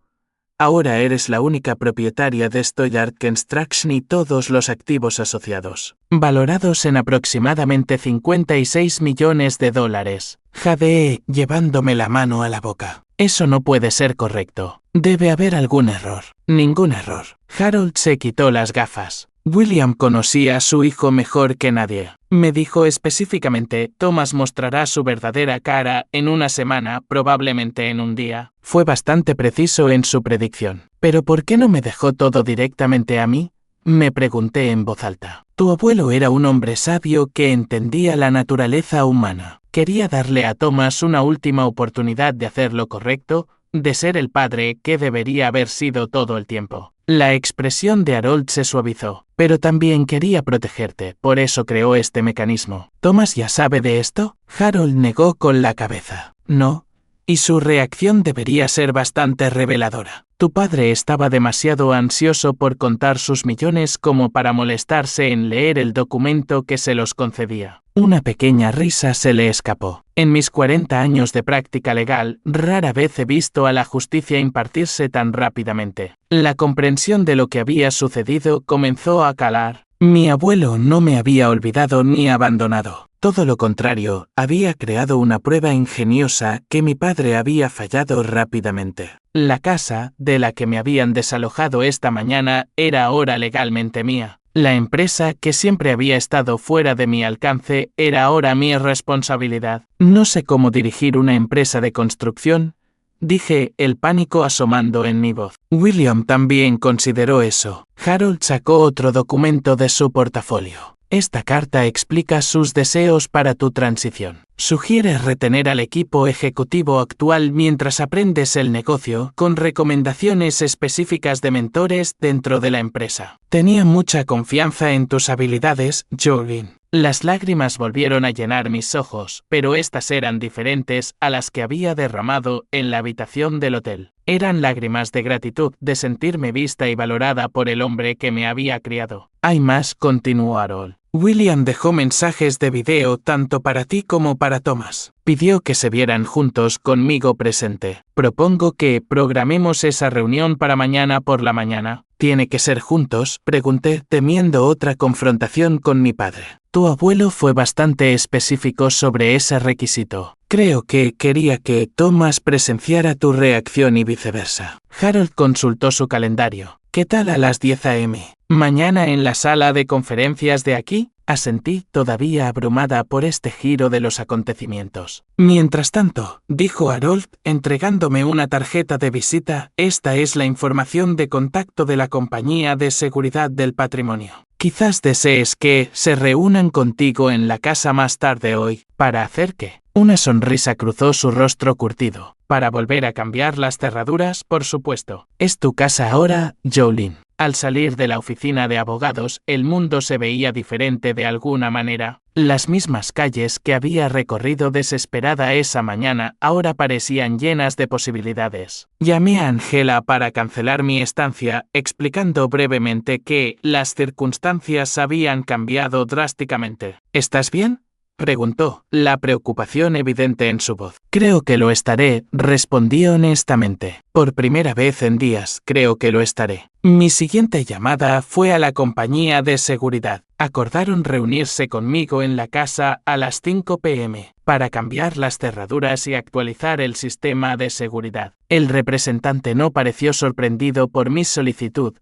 ahora eres la única propietaria de Stoyard Construction y todos los activos asociados, valorados en aproximadamente $56 millones. Jadeé, llevándome la mano a la boca. Eso no puede ser correcto. Debe haber algún error. Ningún error. Harold se quitó las gafas. William conocía a su hijo mejor que nadie. Me dijo específicamente, Thomas mostrará su verdadera cara en una semana, probablemente en un día. Fue bastante preciso en su predicción. ¿Pero por qué no me dejó todo directamente a mí? Me pregunté en voz alta. Tu abuelo era un hombre sabio que entendía la naturaleza humana. Quería darle a Thomas una última oportunidad de hacer lo correcto, de ser el padre que debería haber sido todo el tiempo. La expresión de Harold se suavizó. Pero también quería protegerte, por eso creó este mecanismo. ¿Thomas ya sabe de esto? Harold negó con la cabeza. No. Y su reacción debería ser bastante reveladora. Tu padre estaba demasiado ansioso por contar sus millones como para molestarse en leer el documento que se los concedía. Una pequeña risa se le escapó. En mis 40 años de práctica legal, rara vez he visto a la justicia impartirse tan rápidamente. La comprensión de lo que había sucedido comenzó a calar. Mi abuelo no me había olvidado ni abandonado. Todo lo contrario, había creado una prueba ingeniosa que mi padre había fallado rápidamente. La casa, de la que me habían desalojado esta mañana, era ahora legalmente mía. La empresa, que siempre había estado fuera de mi alcance, era ahora mi responsabilidad. No sé cómo dirigir una empresa de construcción, dije, el pánico asomando en mi voz. William también consideró eso. Harold sacó otro documento de su portafolio. Esta carta explica sus deseos para tu transición. Sugiere retener al equipo ejecutivo actual mientras aprendes el negocio, con recomendaciones específicas de mentores dentro de la empresa. Tenía mucha confianza en tus habilidades, Jolene. Las lágrimas volvieron a llenar mis ojos, pero estas eran diferentes a las que había derramado en la habitación del hotel. Eran lágrimas de gratitud, de sentirme vista y valorada por el hombre que me había criado. Hay más, continuó Harold. William dejó mensajes de video tanto para ti como para Thomas. Pidió que se vieran juntos conmigo presente. Propongo que programemos esa reunión para mañana por la mañana. ¿Tiene que ser juntos?, pregunté, temiendo otra confrontación con mi padre. Tu abuelo fue bastante específico sobre ese requisito. Creo que quería que Thomas presenciara tu reacción y viceversa. Harold consultó su calendario. ¿Qué tal a las 10 a.m.? ¿Mañana en la sala de conferencias de aquí? Asentí, todavía abrumada por este giro de los acontecimientos. Mientras tanto, dijo Harold, entregándome una tarjeta de visita, esta es la información de contacto de la compañía de seguridad del patrimonio. Quizás desees que se reúnan contigo en la casa más tarde hoy. ¿Para hacer qué? Una sonrisa cruzó su rostro curtido. Para volver a cambiar las cerraduras, por supuesto. Es tu casa ahora, Jolene. Al salir de la oficina de abogados, el mundo se veía diferente de alguna manera. Las mismas calles que había recorrido desesperada esa mañana ahora parecían llenas de posibilidades. Llamé a Angela para cancelar mi estancia, explicando brevemente que las circunstancias habían cambiado drásticamente. ¿Estás bien?, preguntó, la preocupación evidente en su voz. Creo que lo estaré, respondí honestamente. Por primera vez en días, creo que lo estaré. Mi siguiente llamada fue a la compañía de seguridad. Acordaron reunirse conmigo en la casa a las 5 p.m. para cambiar las cerraduras y actualizar el sistema de seguridad. El representante no pareció sorprendido por mi solicitud,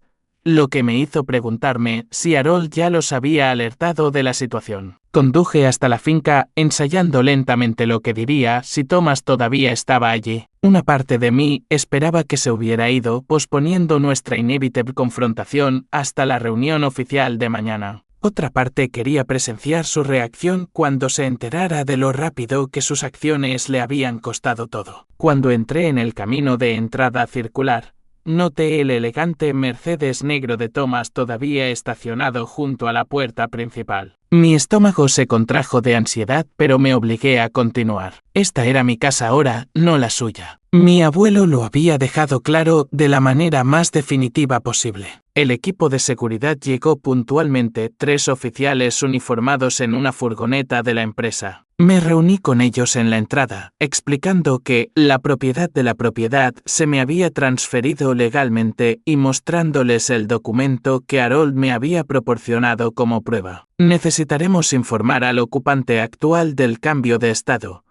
lo que me hizo preguntarme si Harold ya los había alertado de la situación. Conduje hasta la finca, ensayando lentamente lo que diría si Thomas todavía estaba allí. Una parte de mí esperaba que se hubiera ido, posponiendo nuestra inevitable confrontación hasta la reunión oficial de mañana. Otra parte quería presenciar su reacción cuando se enterara de lo rápido que sus acciones le habían costado todo. Cuando entré en el camino de entrada circular, noté el elegante Mercedes negro de Thomas todavía estacionado junto a la puerta principal. Mi estómago se contrajo de ansiedad, pero me obligué a continuar. Esta era mi casa ahora, no la suya. Mi abuelo lo había dejado claro de la manera más definitiva posible. El equipo de seguridad llegó puntualmente, 3 oficiales uniformados en una furgoneta de la empresa. Me reuní con ellos en la entrada, explicando que la propiedad de la propiedad se me había transferido legalmente y mostrándoles el documento que Harold me había proporcionado como prueba. Necesitaremos informar al ocupante actual del cambio de estado,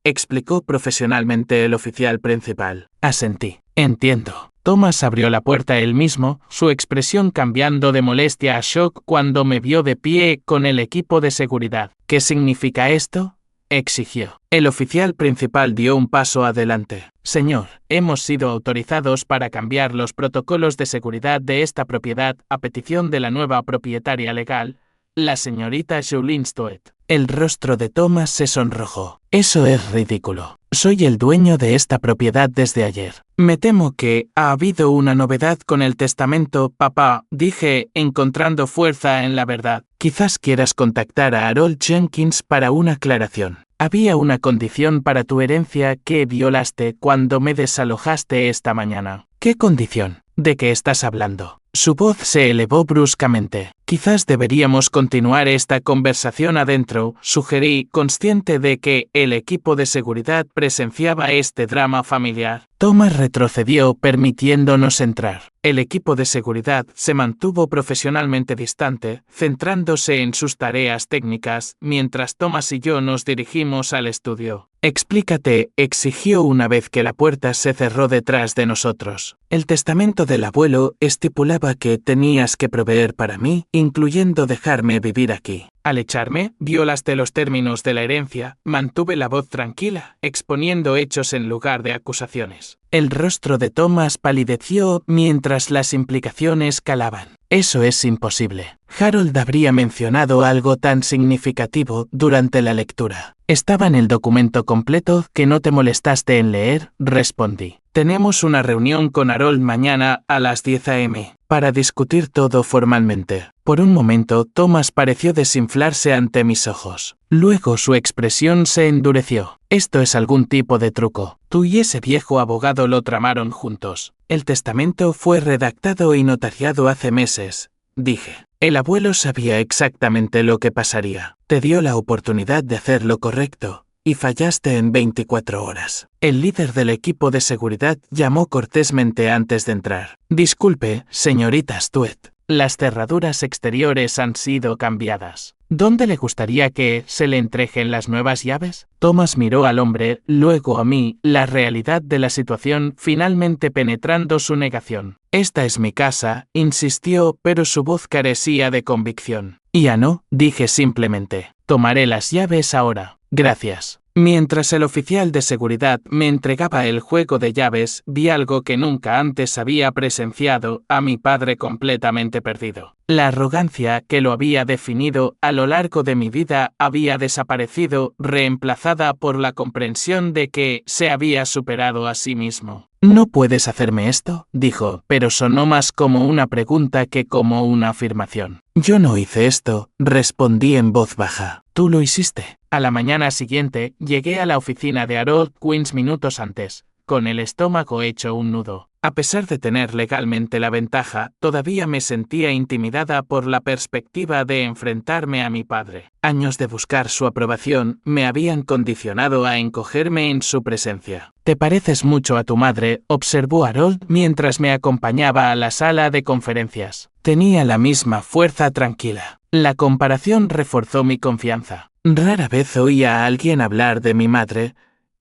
explicó profesionalmente el oficial principal. Asentí. Entiendo. Thomas abrió la puerta él mismo, su expresión cambiando de molestia a shock cuando me vio de pie con el equipo de seguridad. ¿Qué significa esto?, exigió. El oficial principal dio un paso adelante. Señor, hemos sido autorizados para cambiar los protocolos de seguridad de esta propiedad a petición de la nueva propietaria legal, la señorita Jolene Stoet. El rostro de Thomas se sonrojó. Eso es ridículo. Soy el dueño de esta propiedad desde ayer. Me temo que ha habido una novedad con el testamento, papá, dije, encontrando fuerza en la verdad. Quizás quieras contactar a Harold Jenkins para una aclaración. Había una condición para tu herencia que violaste cuando me desalojaste esta mañana. ¿Qué condición? ¿De qué estás hablando? Su voz se elevó bruscamente. Quizás deberíamos continuar esta conversación adentro, sugerí, consciente de que el equipo de seguridad presenciaba este drama familiar. Thomas retrocedió, permitiéndonos entrar. El equipo de seguridad se mantuvo profesionalmente distante, centrándose en sus tareas técnicas, mientras Thomas y yo nos dirigimos al estudio. Explícate, exigió una vez que la puerta se cerró detrás de nosotros. El testamento del abuelo estipulaba que tenías que proveer para mí, incluyendo dejarme vivir aquí. Al echarme, violaste los términos de la herencia, mantuve la voz tranquila, exponiendo hechos en lugar de acusaciones. El rostro de Thomas palideció mientras las implicaciones calaban. Eso es imposible. Harold habría mencionado algo tan significativo durante la lectura. Estaba en el documento completo que no te molestaste en leer, respondí. Tenemos una reunión con Harold mañana a las 10 a.m. para discutir todo formalmente. Por un momento, Thomas pareció desinflarse ante mis ojos. Luego su expresión se endureció. Esto es algún tipo de truco. Tú y ese viejo abogado lo tramaron juntos. El testamento fue redactado y notariado hace meses, dije. El abuelo sabía exactamente lo que pasaría. Te dio la oportunidad de hacer lo correcto, y fallaste en 24 horas. El líder del equipo de seguridad llamó cortésmente antes de entrar. Disculpe, señorita Stoet. Las cerraduras exteriores han sido cambiadas. ¿Dónde le gustaría que se le entreguen las nuevas llaves? Thomas miró al hombre, luego a mí, la realidad de la situación finalmente penetrando su negación. Esta es mi casa, insistió, pero su voz carecía de convicción. Ya no, dije simplemente. Tomaré las llaves ahora. Gracias. Mientras el oficial de seguridad me entregaba el juego de llaves, vi algo que nunca antes había presenciado, a mi padre completamente perdido. La arrogancia que lo había definido a lo largo de mi vida había desaparecido, reemplazada por la comprensión de que se había superado a sí mismo. «¿No puedes hacerme esto?», dijo, pero sonó más como una pregunta que como una afirmación. «Yo no hice esto», respondí en voz baja. «Tú lo hiciste». A la mañana siguiente, llegué a la oficina de Harold Quinn minutos antes, con el estómago hecho un nudo. A pesar de tener legalmente la ventaja, todavía me sentía intimidada por la perspectiva de enfrentarme a mi padre. Años de buscar su aprobación me habían condicionado a encogerme en su presencia. «Te pareces mucho a tu madre», observó Harold mientras me acompañaba a la sala de conferencias. Tenía la misma fuerza tranquila. La comparación reforzó mi confianza. Rara vez oía a alguien hablar de mi madre,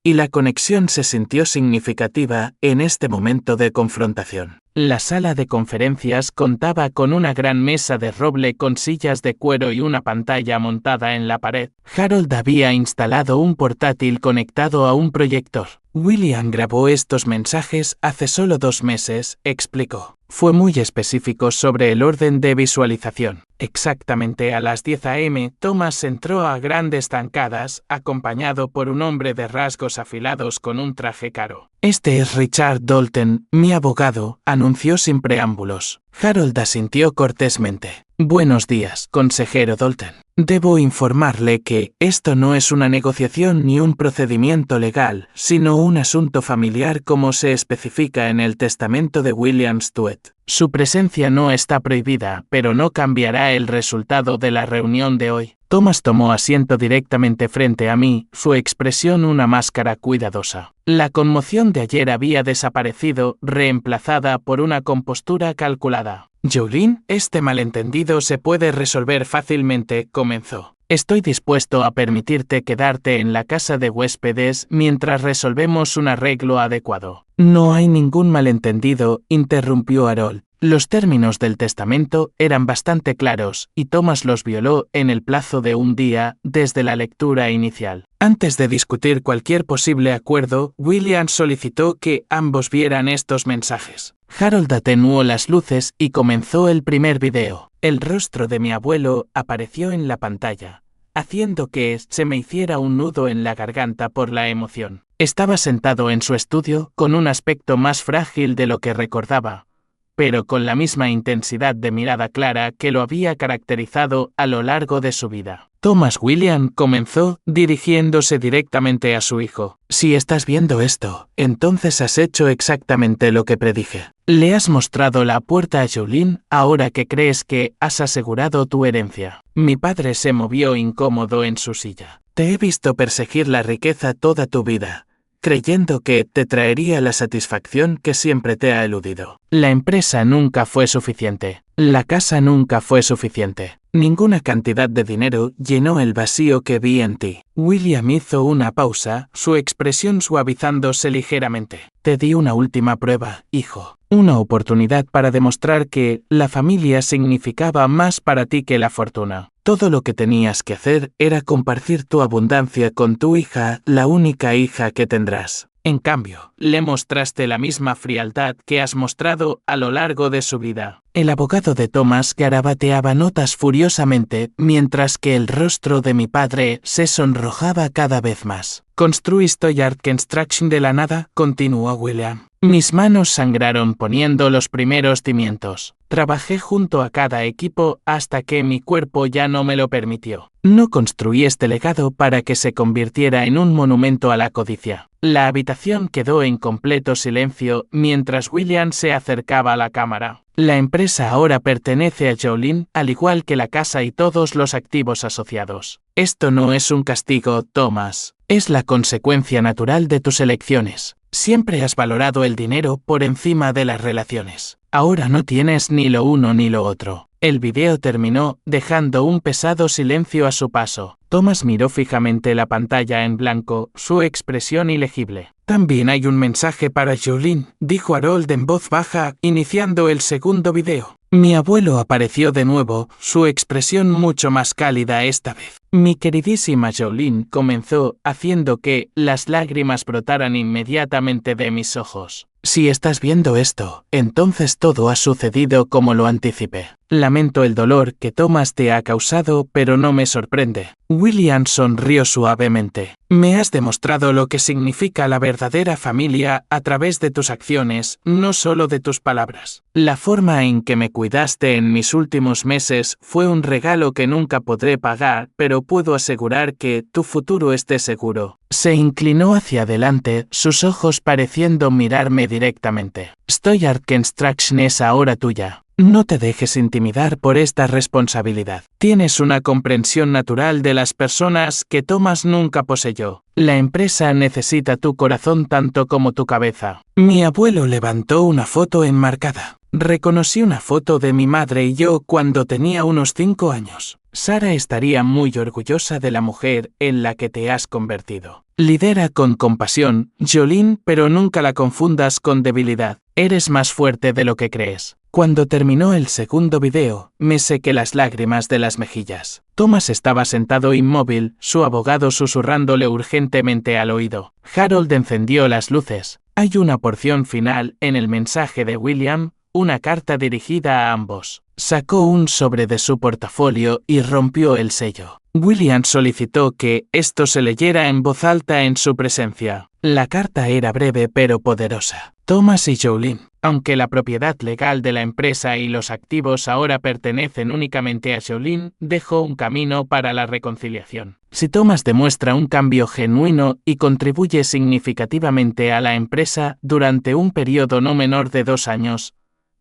y la conexión se sintió significativa en este momento de confrontación. La sala de conferencias contaba con una gran mesa de roble con sillas de cuero y una pantalla montada en la pared. Harold había instalado un portátil conectado a un proyector. «William grabó estos mensajes hace solo 2 meses», explicó. Fue muy específico sobre el orden de visualización. Exactamente a las 10 a.m., Thomas entró a grandes zancadas, acompañado por un hombre de rasgos afilados con un traje caro. «Este es Richard Dalton, mi abogado», anunció sin preámbulos. Harold asintió cortésmente. «Buenos días, consejero Dalton. Debo informarle que esto no es una negociación ni un procedimiento legal, sino un asunto familiar como se especifica en el testamento de William Stuart. Su presencia no está prohibida, pero no cambiará el resultado de la reunión de hoy». Thomas tomó asiento directamente frente a mí, su expresión una máscara cuidadosa. La conmoción de ayer había desaparecido, reemplazada por una compostura calculada. «Jolene, este malentendido se puede resolver fácilmente», comenzó. «Estoy dispuesto a permitirte quedarte en la casa de huéspedes mientras resolvemos un arreglo adecuado». «No hay ningún malentendido», interrumpió Harold. Los términos del testamento eran bastante claros, y Thomas los violó en el plazo de un día desde la lectura inicial. Antes de discutir cualquier posible acuerdo, William solicitó que ambos vieran estos mensajes. Harold atenuó las luces y comenzó el primer video. El rostro de mi abuelo apareció en la pantalla, haciendo que se me hiciera un nudo en la garganta por la emoción. Estaba sentado en su estudio, con un aspecto más frágil de lo que recordaba, pero con la misma intensidad de mirada clara que lo había caracterizado a lo largo de su vida. «Thomas», William comenzó, dirigiéndose directamente a su hijo. «Si estás viendo esto, entonces has hecho exactamente lo que predije. Le has mostrado la puerta a Jolene ahora que crees que has asegurado tu herencia». Mi padre se movió incómodo en su silla. «Te he visto perseguir la riqueza toda tu vida, creyendo que te traería la satisfacción que siempre te ha eludido. La empresa nunca fue suficiente. La casa nunca fue suficiente. Ninguna cantidad de dinero llenó el vacío que vi en ti». William hizo una pausa, su expresión suavizándose ligeramente. «Te di una última prueba, hijo. Una oportunidad para demostrar que la familia significaba más para ti que la fortuna. Todo lo que tenías que hacer era compartir tu abundancia con tu hija, la única hija que tendrás. En cambio, le mostraste la misma frialdad que has mostrado a lo largo de su vida». El abogado de Thomas garabateaba notas furiosamente, mientras que el rostro de mi padre se sonrojaba cada vez más. «¿Construiste Yard Construction de la nada?», continuó William. «Mis manos sangraron poniendo los primeros cimientos. Trabajé junto a cada equipo hasta que mi cuerpo ya no me lo permitió. No construí este legado para que se convirtiera en un monumento a la codicia». La habitación quedó en completo silencio mientras William se acercaba a la cámara. «La empresa ahora pertenece a Jolene, al igual que la casa y todos los activos asociados. Esto no es un castigo, Thomas. Es la consecuencia natural de tus elecciones. Siempre has valorado el dinero por encima de las relaciones. Ahora no tienes ni lo uno ni lo otro». El video terminó, dejando un pesado silencio a su paso. Thomas miró fijamente la pantalla en blanco, su expresión ilegible. «También hay un mensaje para Jolene», dijo Harold en voz baja, iniciando el segundo video. Mi abuelo apareció de nuevo, su expresión mucho más cálida esta vez. Mi queridísima Jolene comenzó haciendo que las lágrimas brotaran inmediatamente de mis ojos. Si estás viendo esto, entonces todo ha sucedido como lo anticipé. Lamento el dolor que Thomas te ha causado, pero no me sorprende. William sonrió suavemente. Me has demostrado lo que significa la verdadera familia a través de tus acciones, no solo de tus palabras. La forma en que me cuidaste en mis últimos meses fue un regalo que nunca podré pagar, pero puedo asegurar que tu futuro esté seguro. Se inclinó hacia adelante, sus ojos pareciendo mirarme directamente. Steuerkenstraction es ahora tuya. No te dejes intimidar por esta responsabilidad. Tienes una comprensión natural de las personas que Thomas nunca poseyó. La empresa necesita tu corazón tanto como tu cabeza. Mi abuelo levantó una foto enmarcada. Reconocí una foto de mi madre y yo cuando tenía unos 5 años. Sara estaría muy orgullosa de la mujer en la que te has convertido. Lidera con compasión, Jolene, pero nunca la confundas con debilidad. Eres más fuerte de lo que crees. Cuando terminó el segundo video, me sequé las lágrimas de las mejillas. Thomas estaba sentado inmóvil, su abogado susurrándole urgentemente al oído. Harold encendió las luces. Hay una porción final en el mensaje de William, una carta dirigida a ambos. Sacó un sobre de su portafolio y rompió el sello. William solicitó que esto se leyera en voz alta en su presencia. La carta era breve pero poderosa. Thomas y Jolene. Aunque la propiedad legal de la empresa y los activos ahora pertenecen únicamente a Jolene, dejó un camino para la reconciliación. Si Thomas demuestra un cambio genuino y contribuye significativamente a la empresa durante un periodo no menor de 2 años,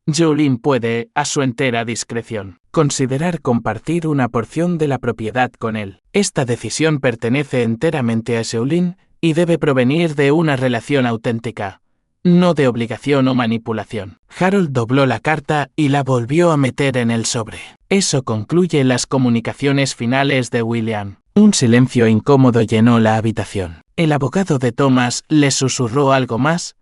Jolene puede, a su entera discreción, considerar compartir una porción de la propiedad con él. Esta decisión pertenece enteramente a Jolene y debe provenir de una relación auténtica, no de obligación o manipulación. Harold dobló la carta y la volvió a meter en el sobre. Eso concluye las comunicaciones finales de William. Un silencio incómodo llenó la habitación. El abogado de Thomas le susurró algo más,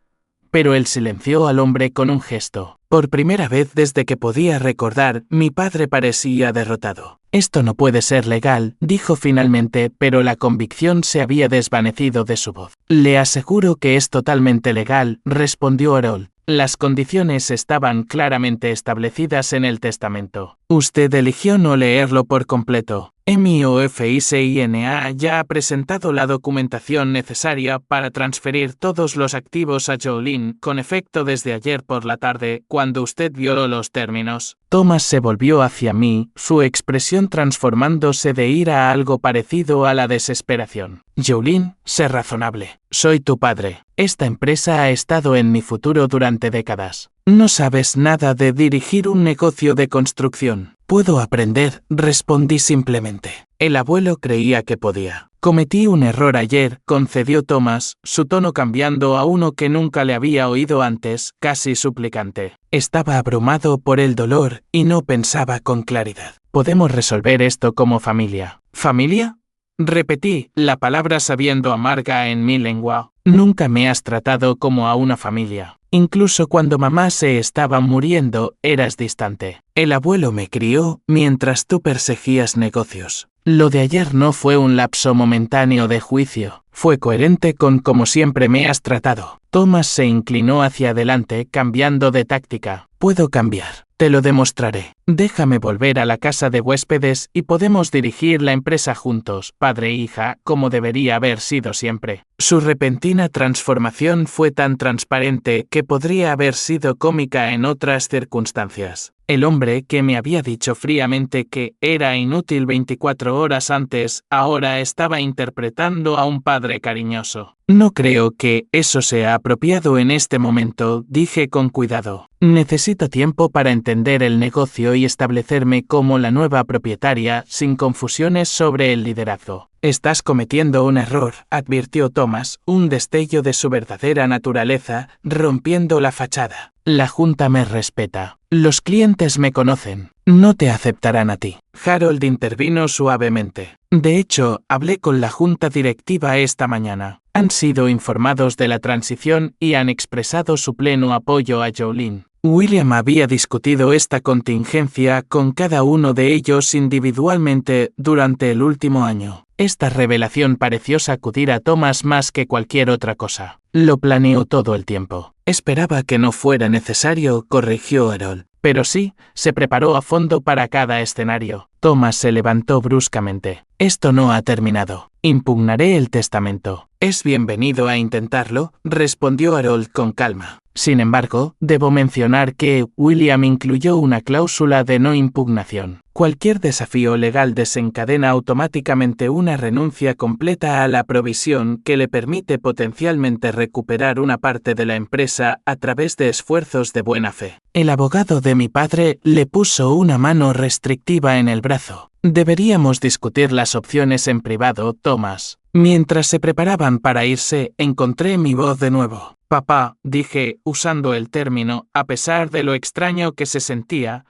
pero él silenció al hombre con un gesto. Por primera vez desde que podía recordar, mi padre parecía derrotado. Esto no puede ser legal, dijo finalmente, pero la convicción se había desvanecido de su voz. Le aseguro que es totalmente legal, respondió Harold. Las condiciones estaban claramente establecidas en el testamento. Usted eligió no leerlo por completo. MIOFICINA ya ha presentado la documentación necesaria para transferir todos los activos a Jolene con efecto desde ayer por la tarde, cuando usted violó los términos. Thomas se volvió hacia mí, su expresión transformándose de ira a algo parecido a la desesperación. Jolene, sé razonable. Soy tu padre. Esta empresa ha estado en mi futuro durante décadas. No sabes nada de dirigir un negocio de construcción. Puedo aprender, respondí simplemente. El abuelo creía que podía. Cometí un error ayer, concedió Thomas, su tono cambiando a uno que nunca le había oído antes, casi suplicante. Estaba abrumado por el dolor y no pensaba con claridad. Podemos resolver esto como familia. ¿Familia? Repetí, la palabra sabiendo amarga en mi lengua. Nunca me has tratado como a una familia. Incluso cuando mamá se estaba muriendo, eras distante. El abuelo me crió mientras tú perseguías negocios. Lo de ayer no fue un lapso momentáneo de juicio. Fue coherente con cómo siempre me has tratado. Thomas se inclinó hacia adelante, cambiando de táctica. Puedo cambiar. Te lo demostraré. Déjame volver a la casa de huéspedes y podemos dirigir la empresa juntos, padre e hija, como debería haber sido siempre. Su repentina transformación fue tan transparente que podría haber sido cómica en otras circunstancias. El hombre que me había dicho fríamente que era inútil 24 horas antes, ahora estaba interpretando a un padre cariñoso. No creo que eso sea apropiado en este momento, dije con cuidado. Necesito tiempo para entender el negocio y establecerme como la nueva propietaria, sin confusiones sobre el liderazgo. Estás cometiendo un error, advirtió Thomas, un destello de su verdadera naturaleza, rompiendo la fachada. La junta me respeta. Los clientes me conocen. No te aceptarán a ti. Harold intervino suavemente. De hecho, hablé con la junta directiva esta mañana. Han sido informados de la transición y han expresado su pleno apoyo a Jolene. William había discutido esta contingencia con cada uno de ellos individualmente durante el último año. Esta revelación pareció sacudir a Thomas más que cualquier otra cosa. Lo planeó todo el tiempo. Esperaba que no fuera necesario, corrigió Harold. Pero sí, se preparó a fondo para cada escenario. Thomas se levantó bruscamente. Esto no ha terminado. Impugnaré el testamento. Es bienvenido a intentarlo, respondió Harold con calma. Sin embargo, debo mencionar que William incluyó una cláusula de no impugnación. Cualquier desafío legal desencadena automáticamente una renuncia completa a la provisión que le permite potencialmente recuperar una parte de la empresa a través de esfuerzos de buena fe. El abogado de mi padre le puso una mano restrictiva en el brazo. Deberíamos discutir las opciones en privado, Thomas. Mientras se preparaban para irse, encontré mi voz de nuevo. Papá, dije, usando el término, a pesar de lo extraño que se sentía,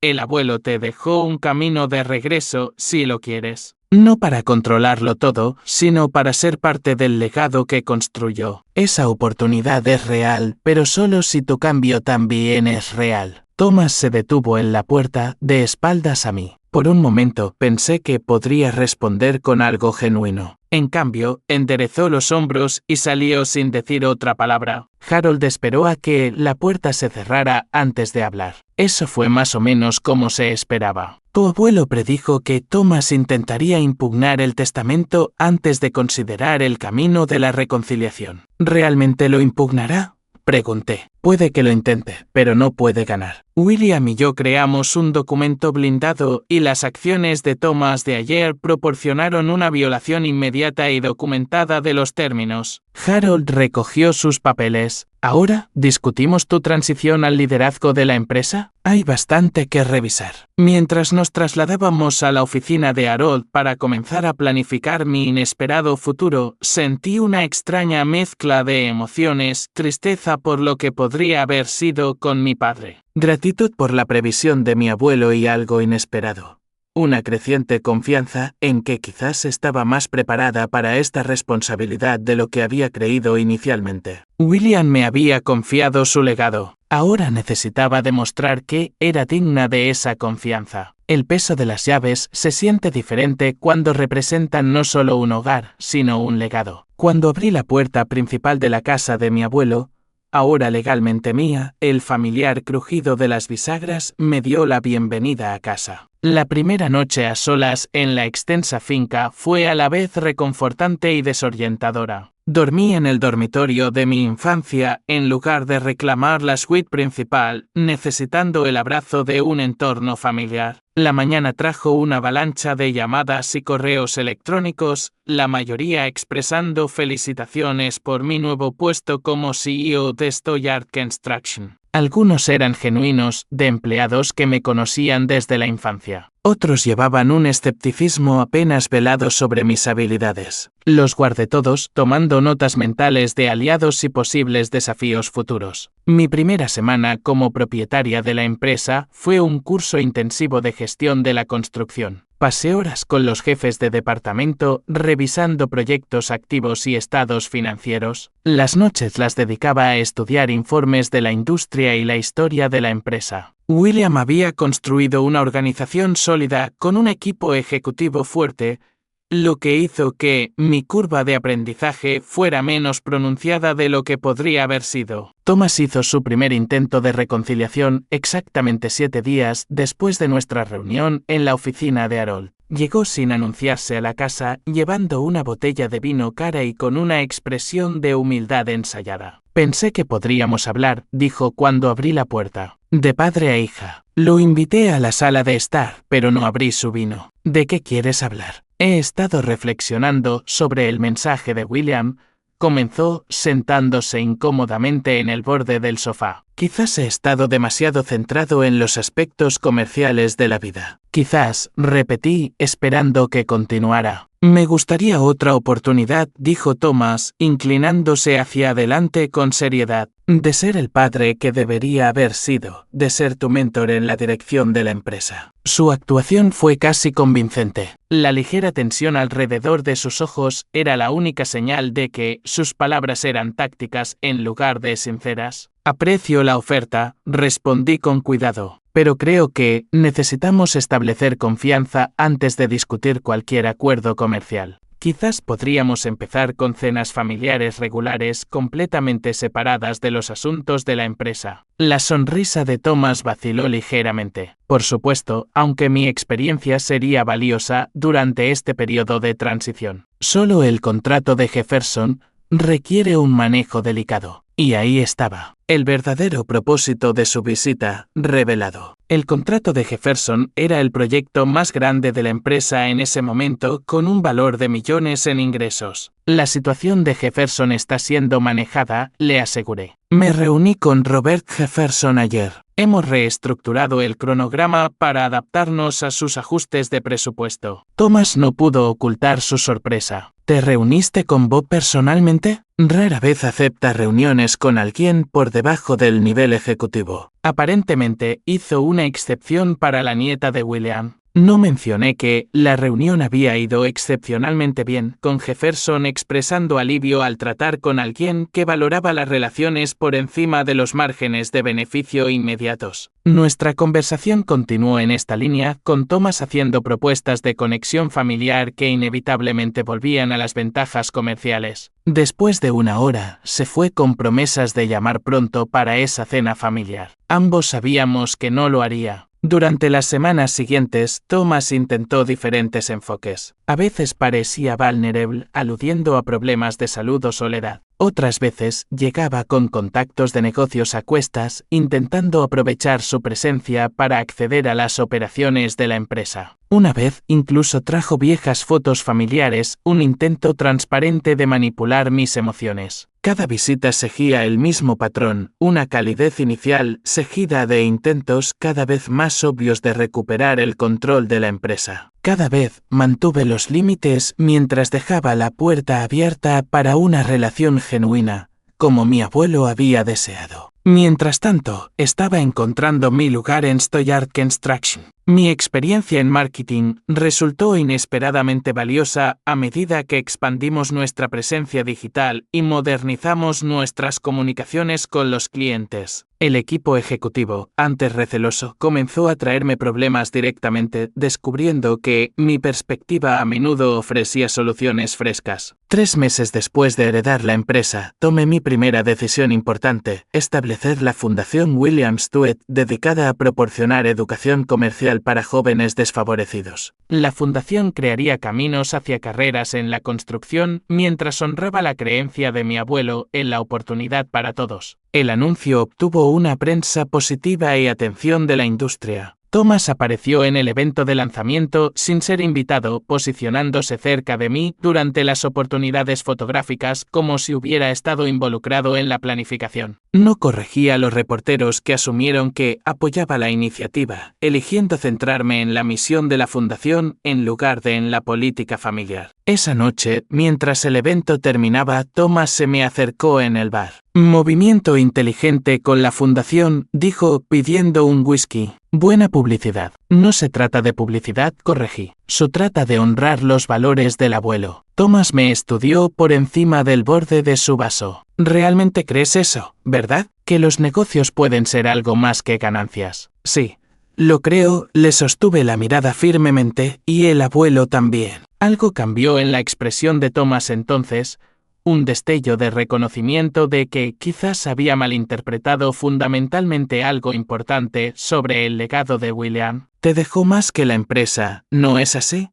el abuelo te dejó un camino de regreso, si lo quieres. No para controlarlo todo, sino para ser parte del legado que construyó. Esa oportunidad es real, pero solo si tu cambio también es real. Thomas se detuvo en la puerta, de espaldas a mí. Por un momento pensé que podría responder con algo genuino. En cambio, enderezó los hombros y salió sin decir otra palabra. Harold esperó a que la puerta se cerrara antes de hablar. Eso fue más o menos como se esperaba. Tu abuelo predijo que Thomas intentaría impugnar el testamento antes de considerar el camino de la reconciliación. ¿Realmente lo impugnará? Pregunté. Puede que lo intente, pero no puede ganar. William y yo creamos un documento blindado y las acciones de Thomas de ayer proporcionaron una violación inmediata y documentada de los términos. Harold recogió sus papeles. ¿Ahora discutimos tu transición al liderazgo de la empresa? Hay bastante que revisar. Mientras nos trasladábamos a la oficina de Harold para comenzar a planificar mi inesperado futuro, sentí una extraña mezcla de emociones, tristeza por lo que podría haber sido con mi padre, gratitud por la previsión de mi abuelo y algo inesperado. Una creciente confianza en que quizás estaba más preparada para esta responsabilidad de lo que había creído inicialmente. William me había confiado su legado. Ahora necesitaba demostrar que era digna de esa confianza. El peso de las llaves se siente diferente cuando representan no solo un hogar, sino un legado. Cuando abrí la puerta principal de la casa de mi abuelo, ahora legalmente mía, el familiar crujido de las bisagras me dio la bienvenida a casa. La primera noche a solas en la extensa finca fue a la vez reconfortante y desorientadora. Dormí en el dormitorio de mi infancia en lugar de reclamar la suite principal, necesitando el abrazo de un entorno familiar. La mañana trajo una avalancha de llamadas y correos electrónicos, la mayoría expresando felicitaciones por mi nuevo puesto como CEO de Stoyard Construction. Algunos eran genuinos, de empleados que me conocían desde la infancia. Otros llevaban un escepticismo apenas velado sobre mis habilidades. Los guardé todos, tomando notas mentales de aliados y posibles desafíos futuros. Mi primera semana como propietaria de la empresa fue un curso intensivo de gestión de la construcción. Pasé horas con los jefes de departamento revisando proyectos activos y estados financieros. Las noches las dedicaba a estudiar informes de la industria y la historia de la empresa. William había construido una organización sólida con un equipo ejecutivo fuerte, lo que hizo que mi curva de aprendizaje fuera menos pronunciada de lo que podría haber sido. Thomas hizo su primer intento de reconciliación exactamente 7 días después de nuestra reunión en la oficina de Harold. Llegó sin anunciarse a la casa, llevando una botella de vino cara y con una expresión de humildad ensayada. Pensé que podríamos hablar, dijo cuando abrí la puerta. De padre a hija. Lo invité a la sala de estar, pero no abrí su vino. ¿De qué quieres hablar? He estado reflexionando sobre el mensaje de William, comenzó sentándose incómodamente en el borde del sofá. Quizás he estado demasiado centrado en los aspectos comerciales de la vida. Quizás, repetí, esperando que continuara. Me gustaría otra oportunidad, dijo Thomas, inclinándose hacia adelante con seriedad, de ser el padre que debería haber sido, de ser tu mentor en la dirección de la empresa. Su actuación fue casi convincente. La ligera tensión alrededor de sus ojos era la única señal de que sus palabras eran tácticas en lugar de sinceras. Aprecio la oferta, respondí con cuidado, pero creo que necesitamos establecer confianza antes de discutir cualquier acuerdo comercial. Quizás podríamos empezar con cenas familiares regulares completamente separadas de los asuntos de la empresa. La sonrisa de Thomas vaciló ligeramente. Por supuesto, aunque mi experiencia sería valiosa durante este periodo de transición. Solo el contrato de Jefferson requiere un manejo delicado. Y ahí estaba, el verdadero propósito de su visita, revelado. El contrato de Jefferson era el proyecto más grande de la empresa en ese momento, con un valor de millones en ingresos. La situación de Jefferson está siendo manejada, le aseguré. Me reuní con Robert Jefferson ayer. Hemos reestructurado el cronograma para adaptarnos a sus ajustes de presupuesto. Thomas no pudo ocultar su sorpresa. ¿Te reuniste con Bob personalmente? Rara vez acepta reuniones con alguien por debajo del nivel ejecutivo. Aparentemente hizo una excepción para la nieta de William. No mencioné que la reunión había ido excepcionalmente bien, con Jefferson expresando alivio al tratar con alguien que valoraba las relaciones por encima de los márgenes de beneficio inmediatos. Nuestra conversación continuó en esta línea, con Thomas haciendo propuestas de conexión familiar que inevitablemente volvían a las ventajas comerciales. Después de una hora, se fue con promesas de llamar pronto para esa cena familiar. Ambos sabíamos que no lo haría. Durante las semanas siguientes, Thomas intentó diferentes enfoques. A veces parecía vulnerable, aludiendo a problemas de salud o soledad. Otras veces llegaba con contactos de negocios a cuestas, intentando aprovechar su presencia para acceder a las operaciones de la empresa. Una vez incluso trajo viejas fotos familiares, un intento transparente de manipular mis emociones. Cada visita seguía el mismo patrón, una calidez inicial seguida de intentos cada vez más obvios de recuperar el control de la empresa. Cada vez mantuve los límites mientras dejaba la puerta abierta para una relación genuina, como mi abuelo había deseado. Mientras tanto, estaba encontrando mi lugar en Stoyard Construction. Mi experiencia en marketing resultó inesperadamente valiosa a medida que expandimos nuestra presencia digital y modernizamos nuestras comunicaciones con los clientes. El equipo ejecutivo, antes receloso, comenzó a traerme problemas directamente, descubriendo que mi perspectiva a menudo ofrecía soluciones frescas. 3 meses después de heredar la empresa, tomé mi primera decisión importante: establecer la Fundación William Stewart, dedicada a proporcionar educación comercial para jóvenes desfavorecidos. La fundación crearía caminos hacia carreras en la construcción mientras honraba la creencia de mi abuelo en la oportunidad para todos. El anuncio obtuvo una prensa positiva y atención de la industria. Thomas apareció en el evento de lanzamiento sin ser invitado, posicionándose cerca de mí durante las oportunidades fotográficas como si hubiera estado involucrado en la planificación. No corregí a los reporteros que asumieron que apoyaba la iniciativa, eligiendo centrarme en la misión de la fundación en lugar de en la política familiar. Esa noche, mientras el evento terminaba, Thomas se me acercó en el bar. Movimiento inteligente con la fundación, dijo, pidiendo un whisky. Buena publicidad. No se trata de publicidad, corregí. Se trata de honrar los valores del abuelo. Thomas me estudió por encima del borde de su vaso. ¿Realmente crees eso, verdad? ¿Que los negocios pueden ser algo más que ganancias? Sí. Lo creo, le sostuve la mirada firmemente, y el abuelo también. Algo cambió en la expresión de Thomas entonces, un destello de reconocimiento de que quizás había malinterpretado fundamentalmente algo importante sobre el legado de William. Te dejó más que la empresa, ¿no es así?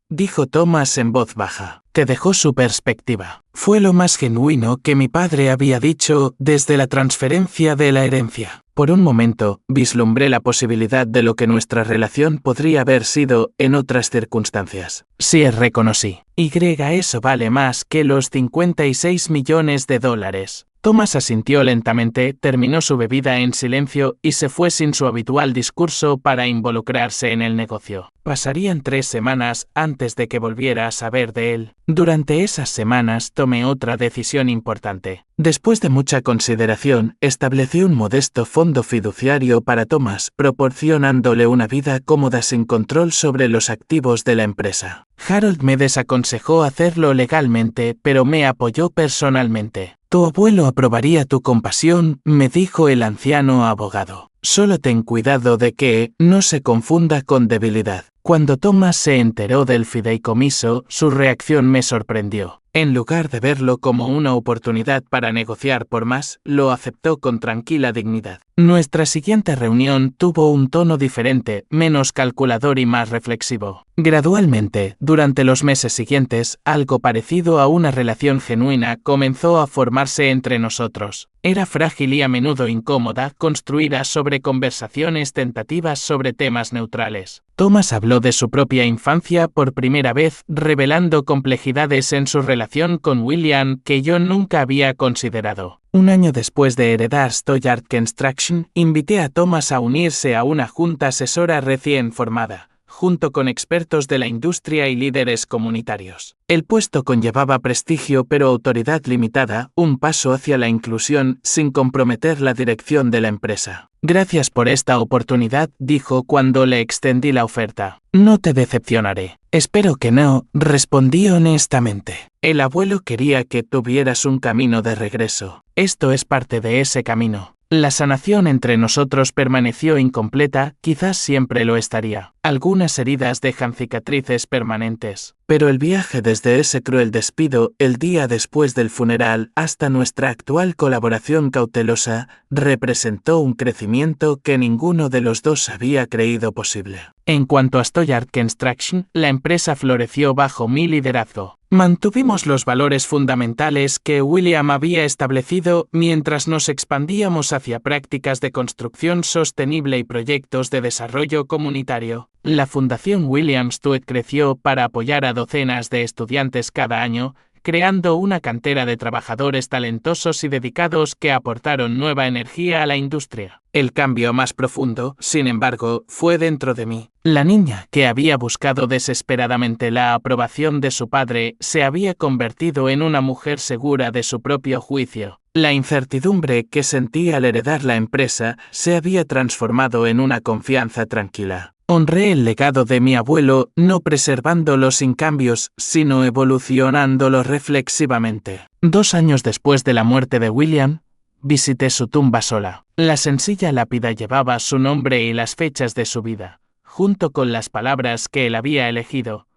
Dijo Thomas en voz baja. Te dejó su perspectiva. Fue lo más genuino que mi padre había dicho desde la transferencia de la herencia. Por un momento, vislumbré la posibilidad de lo que nuestra relación podría haber sido en otras circunstancias. Sí, reconocí. Eso vale más que los $56 millones. Thomas asintió lentamente, terminó su bebida en silencio y se fue sin su habitual discurso para involucrarse en el negocio. Pasarían 3 semanas antes de que volviera a saber de él. Durante esas semanas tomé otra decisión importante. Después de mucha consideración, establecí un modesto fondo fiduciario para Thomas, proporcionándole una vida cómoda sin control sobre los activos de la empresa. Harold me desaconsejó hacerlo legalmente, pero me apoyó personalmente. Tu abuelo aprobaría tu compasión, me dijo el anciano abogado. Solo ten cuidado de que no se confunda con debilidad. Cuando Thomas se enteró del fideicomiso, su reacción me sorprendió. En lugar de verlo como una oportunidad para negociar por más, lo aceptó con tranquila dignidad. Nuestra siguiente reunión tuvo un tono diferente, menos calculador y más reflexivo. Gradualmente, durante los meses siguientes, algo parecido a una relación genuina comenzó a formarse entre nosotros. Era frágil y a menudo incómoda, construida sobre conversaciones tentativas sobre temas neutrales. Thomas habló de su propia infancia por primera vez, revelando complejidades en su relación con William que yo nunca había considerado. Un año después de heredar Stoyard Construction, invité a Thomas a unirse a una junta asesora recién formada, junto con expertos de la industria y líderes comunitarios. El puesto conllevaba prestigio pero autoridad limitada, un paso hacia la inclusión sin comprometer la dirección de la empresa. Gracias por esta oportunidad, dijo cuando le extendí la oferta. No te decepcionaré. Espero que no, respondí honestamente. El abuelo quería que tuvieras un camino de regreso. Esto es parte de ese camino. La sanación entre nosotros permaneció incompleta, quizás siempre lo estaría. Algunas heridas dejan cicatrices permanentes. Pero el viaje desde ese cruel despido, el día después del funeral, hasta nuestra actual colaboración cautelosa, representó un crecimiento que ninguno de los dos había creído posible. En cuanto a Stoyard Construction, la empresa floreció bajo mi liderazgo. Mantuvimos los valores fundamentales que William había establecido mientras nos expandíamos hacia prácticas de construcción sostenible y proyectos de desarrollo comunitario. La Fundación William Stuart creció para apoyar a docenas de estudiantes cada año, creando una cantera de trabajadores talentosos y dedicados que aportaron nueva energía a la industria. El cambio más profundo, sin embargo, fue dentro de mí. La niña, que había buscado desesperadamente la aprobación de su padre, se había convertido en una mujer segura de su propio juicio. La incertidumbre que sentí al heredar la empresa se había transformado en una confianza tranquila. Honré el legado de mi abuelo, no preservándolo sin cambios, sino evolucionándolo reflexivamente. 2 años después de la muerte de William, visité su tumba sola. La sencilla lápida llevaba su nombre y las fechas de su vida, junto con las palabras que él había elegido.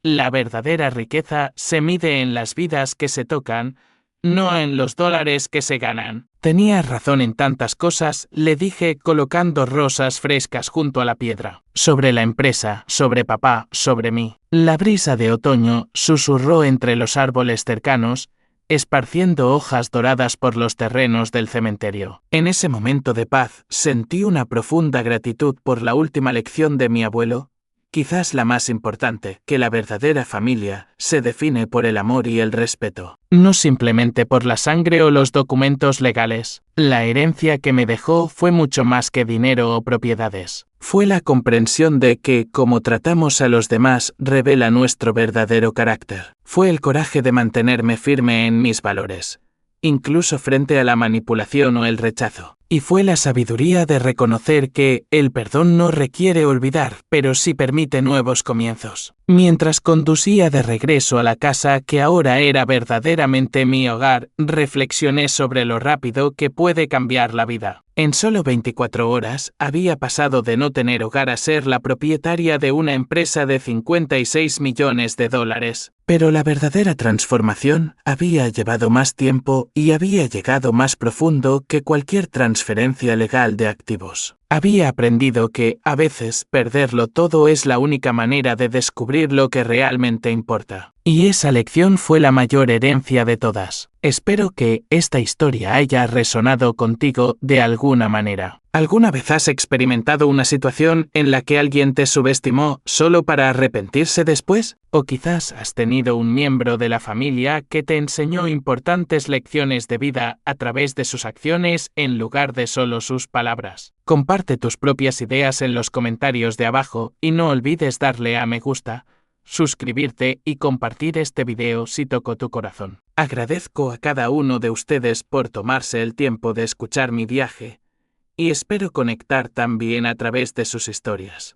La verdadera riqueza se mide en las vidas que se tocan, no en los dólares que se ganan. Tenías razón en tantas cosas, le dije colocando rosas frescas junto a la piedra. Sobre la empresa, sobre papá, sobre mí. La brisa de otoño susurró entre los árboles cercanos, esparciendo hojas doradas por los terrenos del cementerio. En ese momento de paz, sentí una profunda gratitud por la última lección de mi abuelo, quizás la más importante, que la verdadera familia se define por el amor y el respeto. No simplemente por la sangre o los documentos legales. La herencia que me dejó fue mucho más que dinero o propiedades. Fue la comprensión de que, como tratamos a los demás, revela nuestro verdadero carácter. Fue el coraje de mantenerme firme en mis valores, incluso frente a la manipulación o el rechazo. Y fue la sabiduría de reconocer que el perdón no requiere olvidar, pero sí permite nuevos comienzos. Mientras conducía de regreso a la casa que ahora era verdaderamente mi hogar, reflexioné sobre lo rápido que puede cambiar la vida. En solo 24 horas, había pasado de no tener hogar a ser la propietaria de una empresa de $56 millones. Pero la verdadera transformación había llevado más tiempo y había llegado más profundo que cualquier transferencia legal de activos. Había aprendido que, a veces, perderlo todo es la única manera de descubrir lo que realmente importa. Y esa lección fue la mayor herencia de todas. Espero que esta historia haya resonado contigo de alguna manera. ¿Alguna vez has experimentado una situación en la que alguien te subestimó solo para arrepentirse después? O quizás has tenido un miembro de la familia que te enseñó importantes lecciones de vida a través de sus acciones en lugar de solo sus palabras. Comparte tus propias ideas en los comentarios de abajo y no olvides darle a me gusta, suscribirte y compartir este video si tocó tu corazón. Agradezco a cada uno de ustedes por tomarse el tiempo de escuchar mi viaje y espero conectar también a través de sus historias.